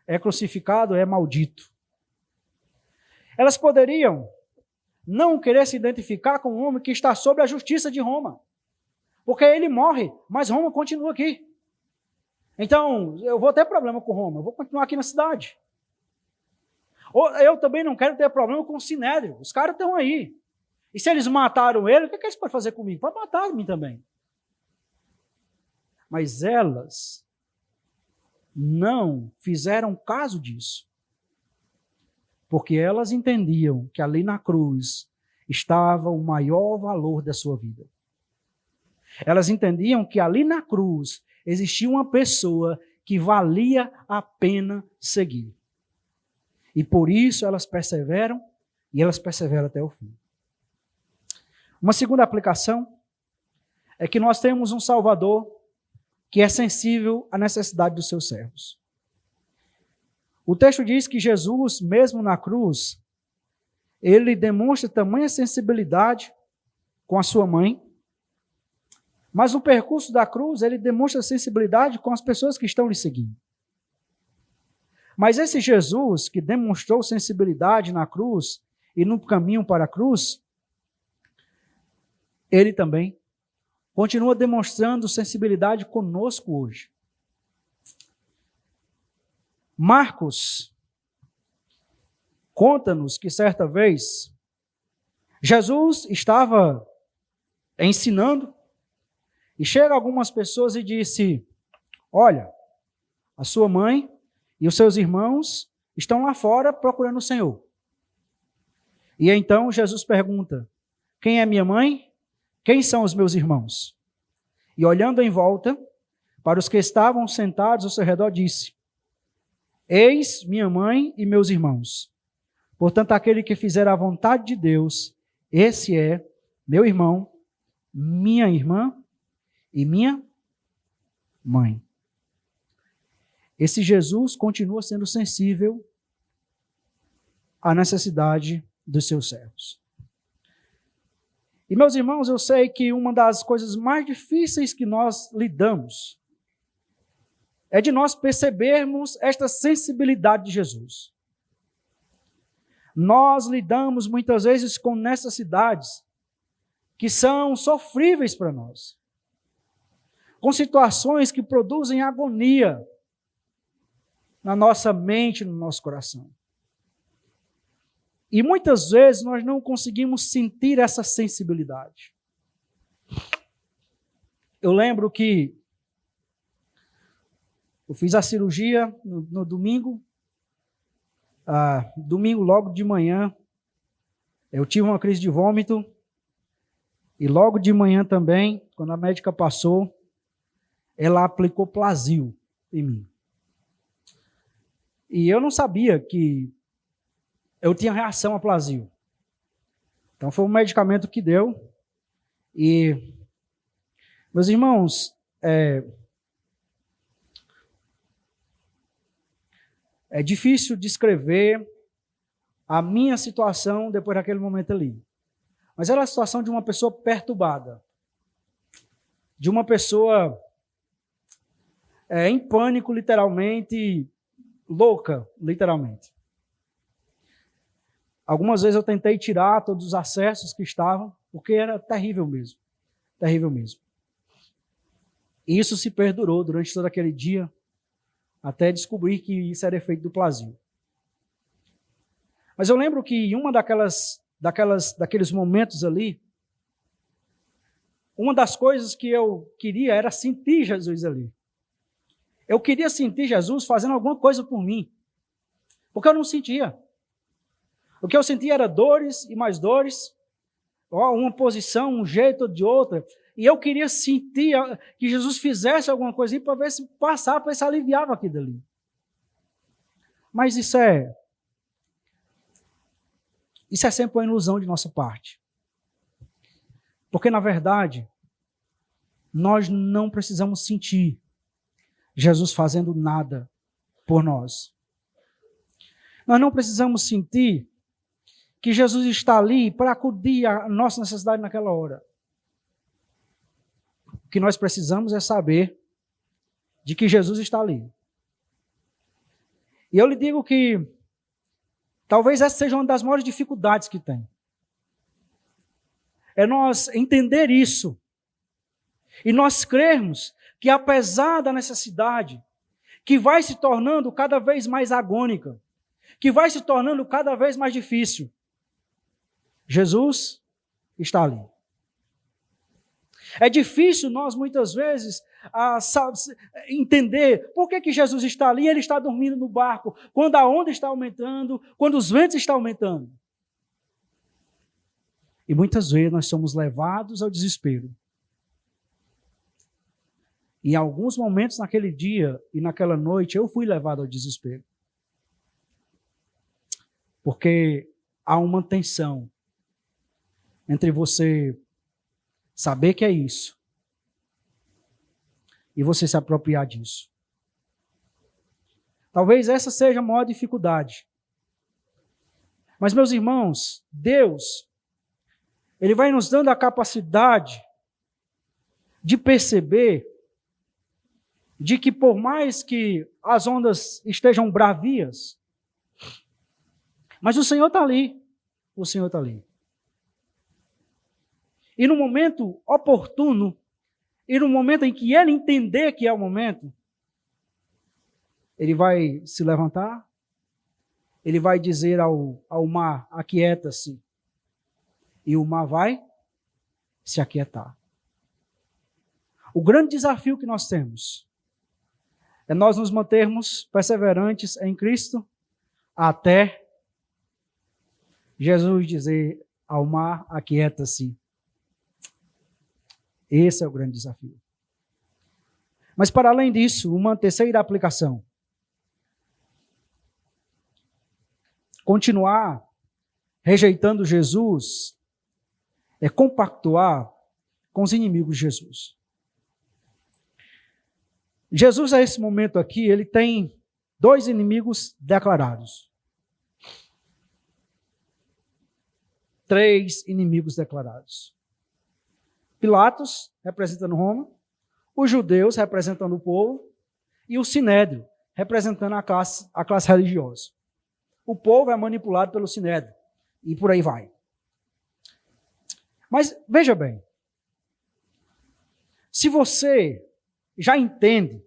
é crucificado é maldito. Elas poderiam não querer se identificar com o homem que está sob a justiça de Roma, porque ele morre, mas Roma continua aqui. Então, eu vou ter problema com Roma, eu vou continuar aqui na cidade. Ou eu também não quero ter problema com o Sinédrio, os caras estão aí. E se eles mataram ele, o que eles podem fazer comigo? Pode matar mim também. Mas elas não fizeram caso disso. Porque elas entendiam que ali na cruz estava o maior valor da sua vida. Elas entendiam que ali na cruz existia uma pessoa que valia a pena seguir. E por isso elas perseveram e elas perseveram até o fim. Uma segunda aplicação é que nós temos um Salvador que é sensível à necessidade dos seus servos. O texto diz que Jesus, mesmo na cruz, ele demonstra tamanha sensibilidade com a sua mãe, mas no percurso da cruz ele demonstra sensibilidade com as pessoas que estão lhe seguindo. Mas esse Jesus que demonstrou sensibilidade na cruz e no caminho para a cruz, ele também continua demonstrando sensibilidade conosco hoje. Marcos conta-nos que certa vez Jesus estava ensinando e chega algumas pessoas e disse: olha, a sua mãe e os seus irmãos estão lá fora procurando o Senhor. E então Jesus pergunta: quem é minha mãe? Quem são os meus irmãos? E olhando em volta, para os que estavam sentados ao seu redor, disse: eis minha mãe e meus irmãos. Portanto, aquele que fizer a vontade de Deus, esse é meu irmão, minha irmã e minha mãe. Esse Jesus continua sendo sensível à necessidade dos seus servos. E, meus irmãos, eu sei que uma das coisas mais difíceis que nós lidamos é de nós percebermos esta sensibilidade de Jesus. Nós lidamos muitas vezes com necessidades que são sofríveis para nós, com situações que produzem agonia na nossa mente, no nosso coração. E muitas vezes nós não conseguimos sentir essa sensibilidade. Eu lembro que eu fiz a cirurgia no domingo. Domingo, logo de manhã, eu tive uma crise de vômito. E logo de manhã também, quando a médica passou, ela aplicou Plasil em mim. E eu não sabia que eu tinha reação a Plasil. Então foi um medicamento que deu. E, meus irmãos, é difícil descrever a minha situação depois daquele momento ali. Mas era a situação de uma pessoa perturbada. De uma pessoa em pânico, literalmente, louca, literalmente. Algumas vezes eu tentei tirar todos os acessos que estavam, porque era terrível mesmo. Terrível mesmo. E isso se perdurou durante todo aquele dia, até descobrir que isso era efeito do plasio. Mas eu lembro que em uma daqueles momentos ali, uma das coisas que eu queria era sentir Jesus ali. Eu queria sentir Jesus fazendo alguma coisa por mim, porque eu não sentia. O que eu sentia era dores e mais dores, uma posição, um jeito ou de outra, e eu queria sentir que Jesus fizesse alguma coisa para ver se passava, para ver se aliviava aquilo ali. Mas isso é sempre uma ilusão de nossa parte. Porque, na verdade, nós não precisamos sentir Jesus fazendo nada por nós. Nós não precisamos sentir que Jesus está ali para acudir à nossa necessidade naquela hora. O que nós precisamos é saber de que Jesus está ali. E eu lhe digo que talvez essa seja uma das maiores dificuldades que tem. É nós entender isso. E nós crermos que apesar da necessidade, que vai se tornando cada vez mais agônica, que vai se tornando cada vez mais difícil, Jesus está ali. É difícil nós, muitas vezes, entender por que Jesus está ali e ele está dormindo no barco, quando a onda está aumentando, quando os ventos estão aumentando. E muitas vezes nós somos levados ao desespero. Em alguns momentos naquele dia e naquela noite, eu fui levado ao desespero. Porque há uma tensão entre você saber que é isso e você se apropriar disso. Talvez essa seja a maior dificuldade. Mas, meus irmãos, Deus, Ele vai nos dando a capacidade de perceber de que por mais que as ondas estejam bravias, mas o Senhor está ali. O Senhor está ali. E no momento oportuno, e no momento em que Ele entender que é o momento, Ele vai se levantar, Ele vai dizer ao mar, aquieta-se. E o mar vai se aquietar. O grande desafio que nós temos é nós nos mantermos perseverantes em Cristo até Jesus dizer ao mar, aquieta-se. Esse é o grande desafio. Mas para além disso, uma terceira aplicação. Continuar rejeitando Jesus é compactuar com os inimigos de Jesus. Jesus, a esse momento aqui, ele tem 2 inimigos declarados. 3 inimigos declarados. Pilatos, representando Roma, os judeus, representando o povo, e o Sinédrio, representando a classe religiosa. O povo é manipulado pelo Sinédrio, e por aí vai. Mas, veja bem, se você já entende,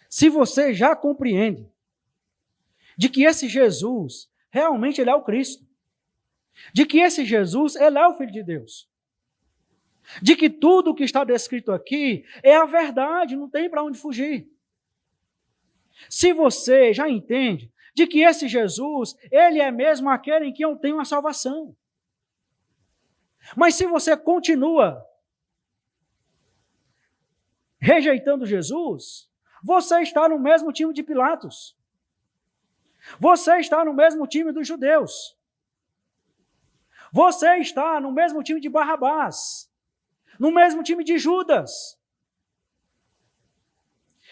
se você já compreende de que esse Jesus, realmente ele é o Cristo, de que esse Jesus, ele é o Filho de Deus, de que tudo o que está descrito aqui é a verdade, não tem para onde fugir. Se você já entende de que esse Jesus, ele é mesmo aquele em que eu tenho a salvação. Mas se você continua rejeitando Jesus, você está no mesmo time de Pilatos. Você está no mesmo time dos judeus. Você está no mesmo time de Barrabás. No mesmo time de Judas.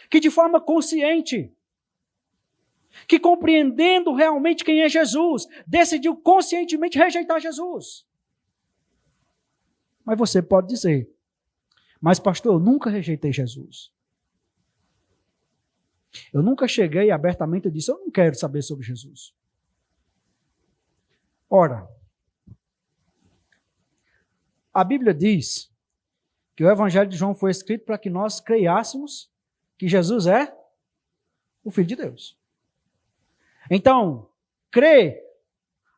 Que de forma consciente, que compreendendo realmente quem é Jesus, decidiu conscientemente rejeitar Jesus. Mas você pode dizer, mas pastor, eu nunca rejeitei Jesus. Eu nunca cheguei abertamente e disse, eu não quero saber sobre Jesus. Ora, a Bíblia diz que o Evangelho de João foi escrito para que nós creiássemos que Jesus é o Filho de Deus. Então, crer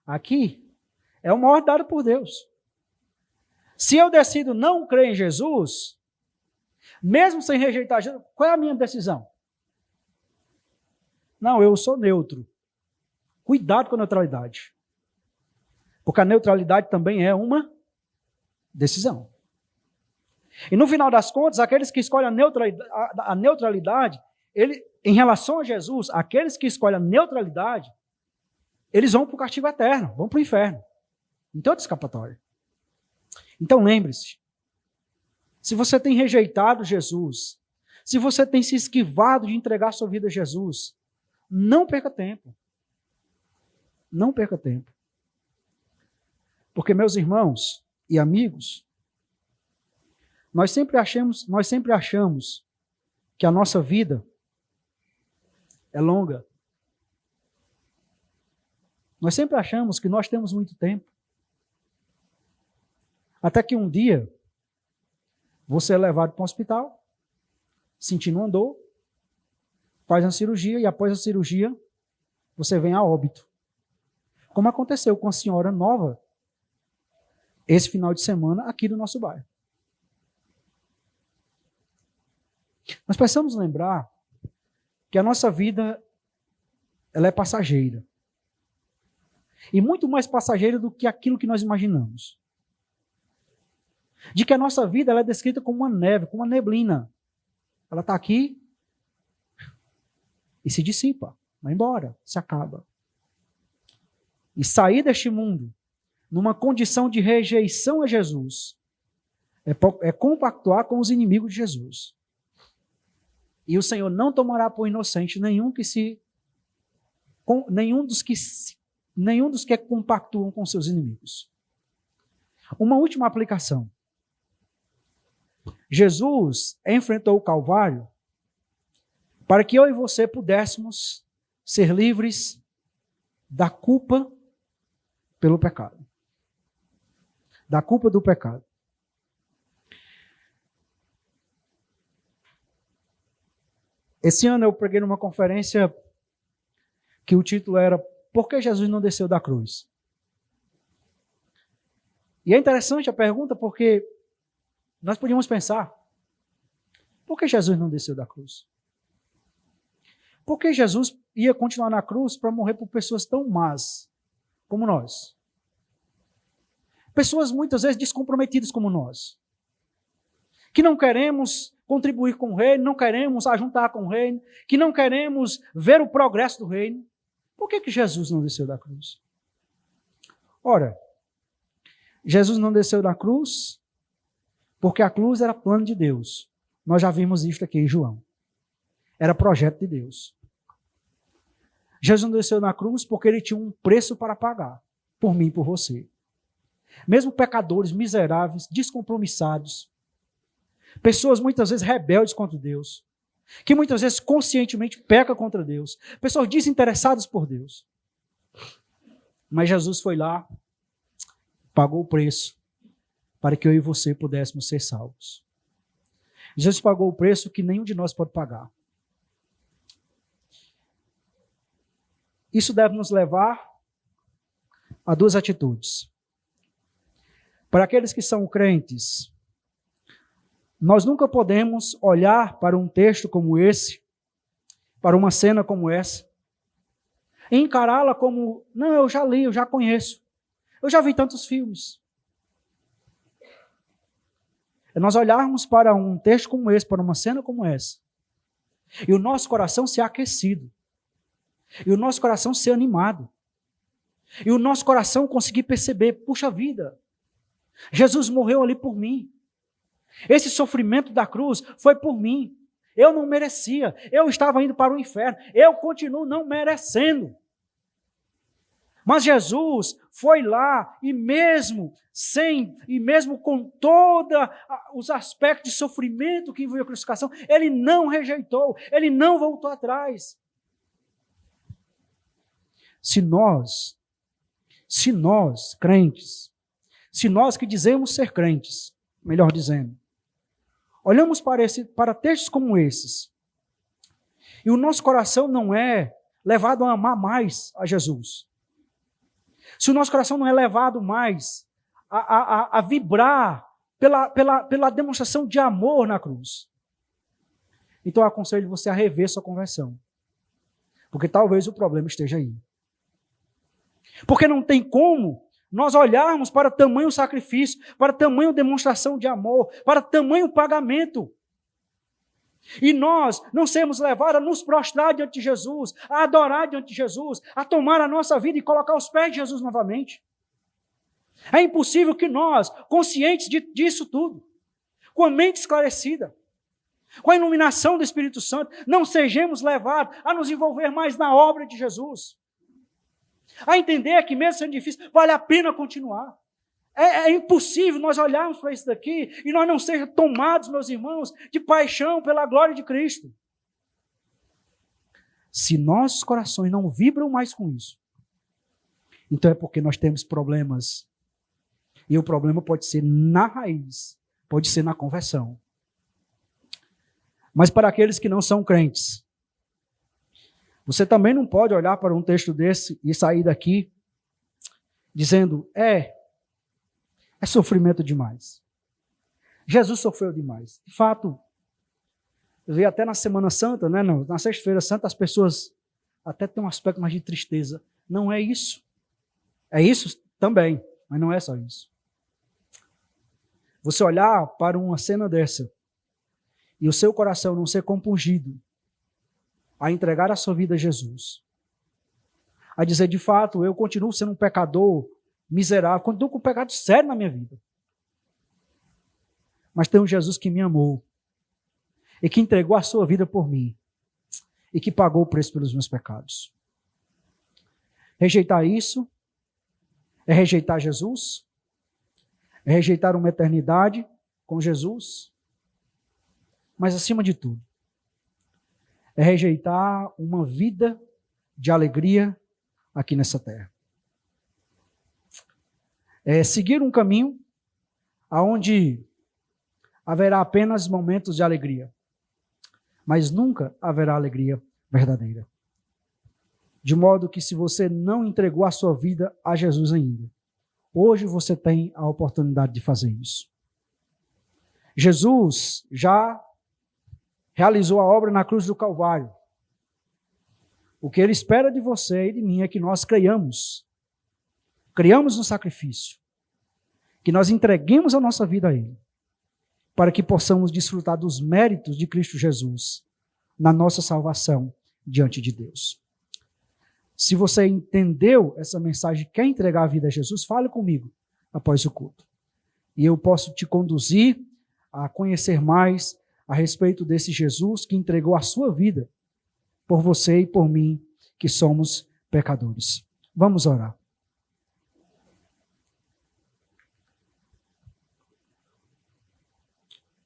aqui é uma ordem dada por Deus. Se eu decido não crer em Jesus, mesmo sem rejeitar Jesus, qual é a minha decisão? Não, eu sou neutro. Cuidado com a neutralidade. Porque a neutralidade também é uma decisão. E no final das contas, aqueles que escolhem a neutralidade, em relação a Jesus, aqueles que escolhem a neutralidade, eles vão para o castigo eterno, vão para o inferno. Não tem outra escapatória. Então lembre-se, se você tem rejeitado Jesus, se você tem se esquivado de entregar sua vida a Jesus, não perca tempo. Não perca tempo. Porque, meus irmãos e amigos, nós sempre achamos que a nossa vida é longa. Nós sempre achamos que nós temos muito tempo. Até que um dia, você é levado para um hospital, sentindo uma dor, faz uma cirurgia e após a cirurgia, você vem a óbito. Como aconteceu com a senhora nova, esse final de semana, aqui do nosso bairro. Nós precisamos lembrar que a nossa vida, ela é passageira. E muito mais passageira do que aquilo que nós imaginamos. De que a nossa vida, ela é descrita como uma neve, como uma neblina. Ela está aqui e se dissipa, vai embora, se acaba. E sair deste mundo numa condição de rejeição a Jesus é compactuar com os inimigos de Jesus. E o Senhor não tomará por inocente nenhum dos que compactuam com seus inimigos. Uma última aplicação. Jesus enfrentou o Calvário para que eu e você pudéssemos ser livres da culpa pelo pecado. Da culpa do pecado. Esse ano eu preguei numa conferência que o título era Por que Jesus não desceu da cruz? E é interessante a pergunta porque nós podíamos pensar, por que Jesus não desceu da cruz? Por que Jesus ia continuar na cruz para morrer por pessoas tão más como nós? Pessoas muitas vezes descomprometidas como nós. Que não queremos contribuir com o reino, não queremos ajuntar com o reino, que não queremos ver o progresso do reino. Por que Jesus não desceu da cruz? Ora, Jesus não desceu da cruz porque a cruz era plano de Deus. Nós já vimos isso aqui em João. Era projeto de Deus. Jesus não desceu na cruz porque ele tinha um preço para pagar, por mim e por você. Mesmo pecadores, miseráveis, descompromissados, pessoas muitas vezes rebeldes contra Deus, que muitas vezes conscientemente pecam contra Deus, pessoas desinteressadas por Deus. Mas Jesus foi lá, pagou o preço, para que eu e você pudéssemos ser salvos. Jesus pagou o preço que nenhum de nós pode pagar. Isso deve nos levar a duas atitudes. Para aqueles que são crentes, nós nunca podemos olhar para um texto como esse, para uma cena como essa, e encará-la como, não, eu já li, eu já conheço, eu já vi tantos filmes. É nós olharmos para um texto como esse, para uma cena como essa, e o nosso coração ser aquecido, e o nosso coração ser animado, e o nosso coração conseguir perceber, puxa vida, Jesus morreu ali por mim. Esse sofrimento da cruz foi por mim. Eu não merecia. Eu estava indo para o inferno. Eu continuo não merecendo. Mas Jesus foi lá e mesmo com todos os aspectos de sofrimento que envolveu a crucificação, ele não rejeitou, ele não voltou atrás. Se Se nós, crentes, se nós que dizemos ser crentes, melhor dizendo, olhamos para textos como esses, e o nosso coração não é levado a amar mais a Jesus, se o nosso coração não é levado mais a vibrar pela demonstração de amor na cruz, então eu aconselho você a rever sua conversão, porque talvez o problema esteja aí. Porque não tem como nós olharmos para tamanho sacrifício, para tamanho demonstração de amor, para tamanho pagamento, e nós não sermos levados a nos prostrar diante de Jesus, a adorar diante de Jesus, a tomar a nossa vida e colocar os pés de Jesus novamente. É impossível que nós, conscientes disso tudo, com a mente esclarecida, com a iluminação do Espírito Santo, não sejamos levados a nos envolver mais na obra de Jesus, a entender que mesmo sendo difícil, vale a pena continuar. É impossível nós olharmos para isso daqui e nós não sermos tomados, meus irmãos, de paixão pela glória de Cristo. Se nossos corações não vibram mais com isso, então é porque nós temos problemas. E o problema pode ser na raiz, pode ser na conversão. Mas para aqueles que não são crentes, você também não pode olhar para um texto desse e sair daqui dizendo, é sofrimento demais. Jesus sofreu demais. De fato, eu vi até na Semana Santa, né, na Sexta-feira Santa, as pessoas até têm um aspecto mais de tristeza. Não é isso. É isso também, mas não é só isso. Você olhar para uma cena dessa e o seu coração não ser compungido a entregar a sua vida a Jesus, a dizer, de fato, eu continuo sendo um pecador miserável, continuo com um pecado sério na minha vida. Mas tem um Jesus que me amou e que entregou a sua vida por mim e que pagou o preço pelos meus pecados. Rejeitar isso é rejeitar Jesus, é rejeitar uma eternidade com Jesus, mas acima de tudo, é rejeitar uma vida de alegria aqui nessa terra. É seguir um caminho onde haverá apenas momentos de alegria, mas nunca haverá alegria verdadeira. De modo que se você não entregou a sua vida a Jesus ainda, hoje você tem a oportunidade de fazer isso. Jesus já realizou a obra na cruz do Calvário. O que Ele espera de você e de mim é que nós creiamos no sacrifício, que nós entreguemos a nossa vida a Ele, para que possamos desfrutar dos méritos de Cristo Jesus na nossa salvação diante de Deus. Se você entendeu essa mensagem, quer entregar a vida a Jesus, fale comigo após o culto. E eu posso te conduzir a conhecer mais a respeito desse Jesus que entregou a sua vida por você e por mim, que somos pecadores. Vamos orar.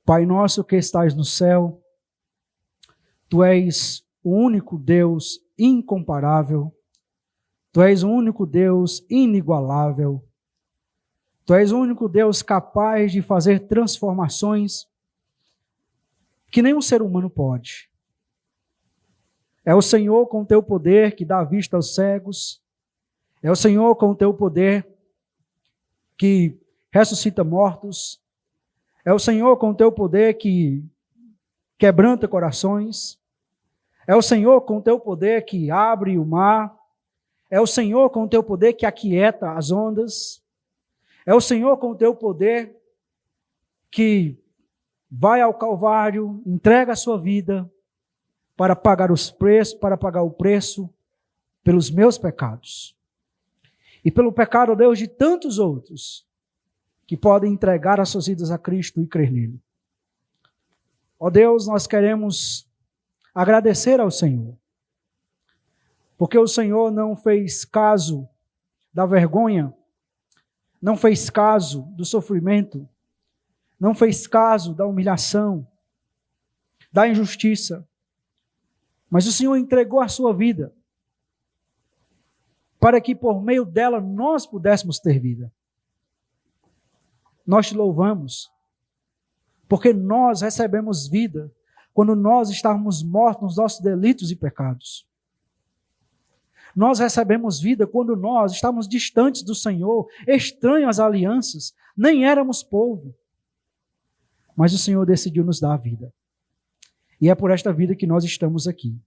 Pai nosso que estais no céu, Tu és o único Deus incomparável, Tu és o único Deus inigualável, Tu és o único Deus capaz de fazer transformações que nenhum ser humano pode. É o Senhor com o Teu poder que dá vista aos cegos, é o Senhor com o Teu poder que ressuscita mortos, é o Senhor com o Teu poder que quebranta corações, é o Senhor com o Teu poder que abre o mar, é o Senhor com o Teu poder que aquieta as ondas, é o Senhor com o Teu poder que vai ao Calvário, entrega a sua vida para pagar o preço pelos meus pecados. E pelo pecado, Deus, de tantos outros que podem entregar as suas vidas a Cristo e crer nele. Ó Deus, nós queremos agradecer ao Senhor, porque o Senhor não fez caso da vergonha, não fez caso do sofrimento, não fez caso da humilhação, da injustiça, mas o Senhor entregou a sua vida para que por meio dela nós pudéssemos ter vida. Nós te louvamos, porque nós recebemos vida quando nós estávamos mortos nos nossos delitos e pecados. Nós recebemos vida quando nós estávamos distantes do Senhor, estranhos às alianças, nem éramos povo. Mas o Senhor decidiu nos dar a vida. E é por esta vida que nós estamos aqui.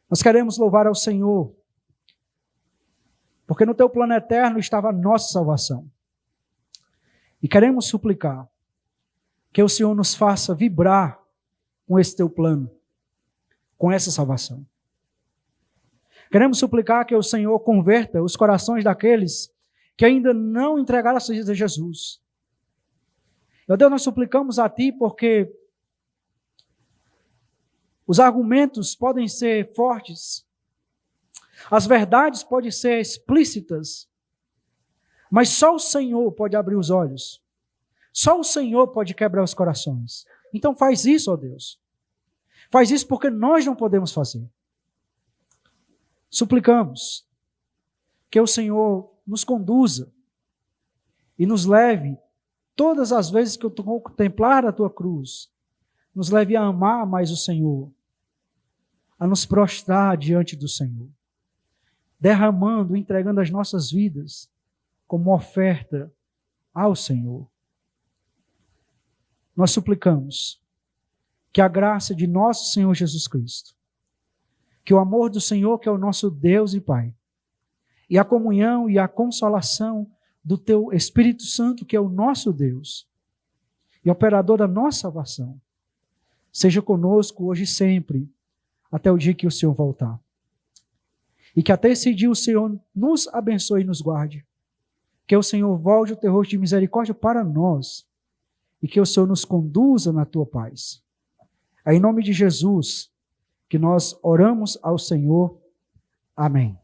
Nós queremos louvar ao Senhor, porque no teu plano eterno estava a nossa salvação. E queremos suplicar que o Senhor nos faça vibrar com esse teu plano, com essa salvação. Queremos suplicar que o Senhor converta os corações daqueles que ainda não entregaram a sua vida a Jesus. Meu Deus, nós suplicamos a Ti porque os argumentos podem ser fortes, as verdades podem ser explícitas, mas só o Senhor pode abrir os olhos. Só o Senhor pode quebrar os corações. Então faz isso, ó Deus. Faz isso porque nós não podemos fazer. Suplicamos que o Senhor nos conduza e nos leve, todas as vezes que eu contemplar a Tua cruz, nos leve a amar mais o Senhor, a nos prostrar diante do Senhor, derramando, entregando as nossas vidas como oferta ao Senhor. Nós suplicamos que a graça de nosso Senhor Jesus Cristo, que o amor do Senhor, que é o nosso Deus e Pai, e a comunhão e a consolação do Teu Espírito Santo, que é o nosso Deus, e operador da nossa salvação, seja conosco hoje e sempre, até o dia que o Senhor voltar. E que até esse dia o Senhor nos abençoe e nos guarde. Que o Senhor volte o teu rosto de misericórdia para nós. E que o Senhor nos conduza na tua paz. É em nome de Jesus que nós oramos ao Senhor. Amém.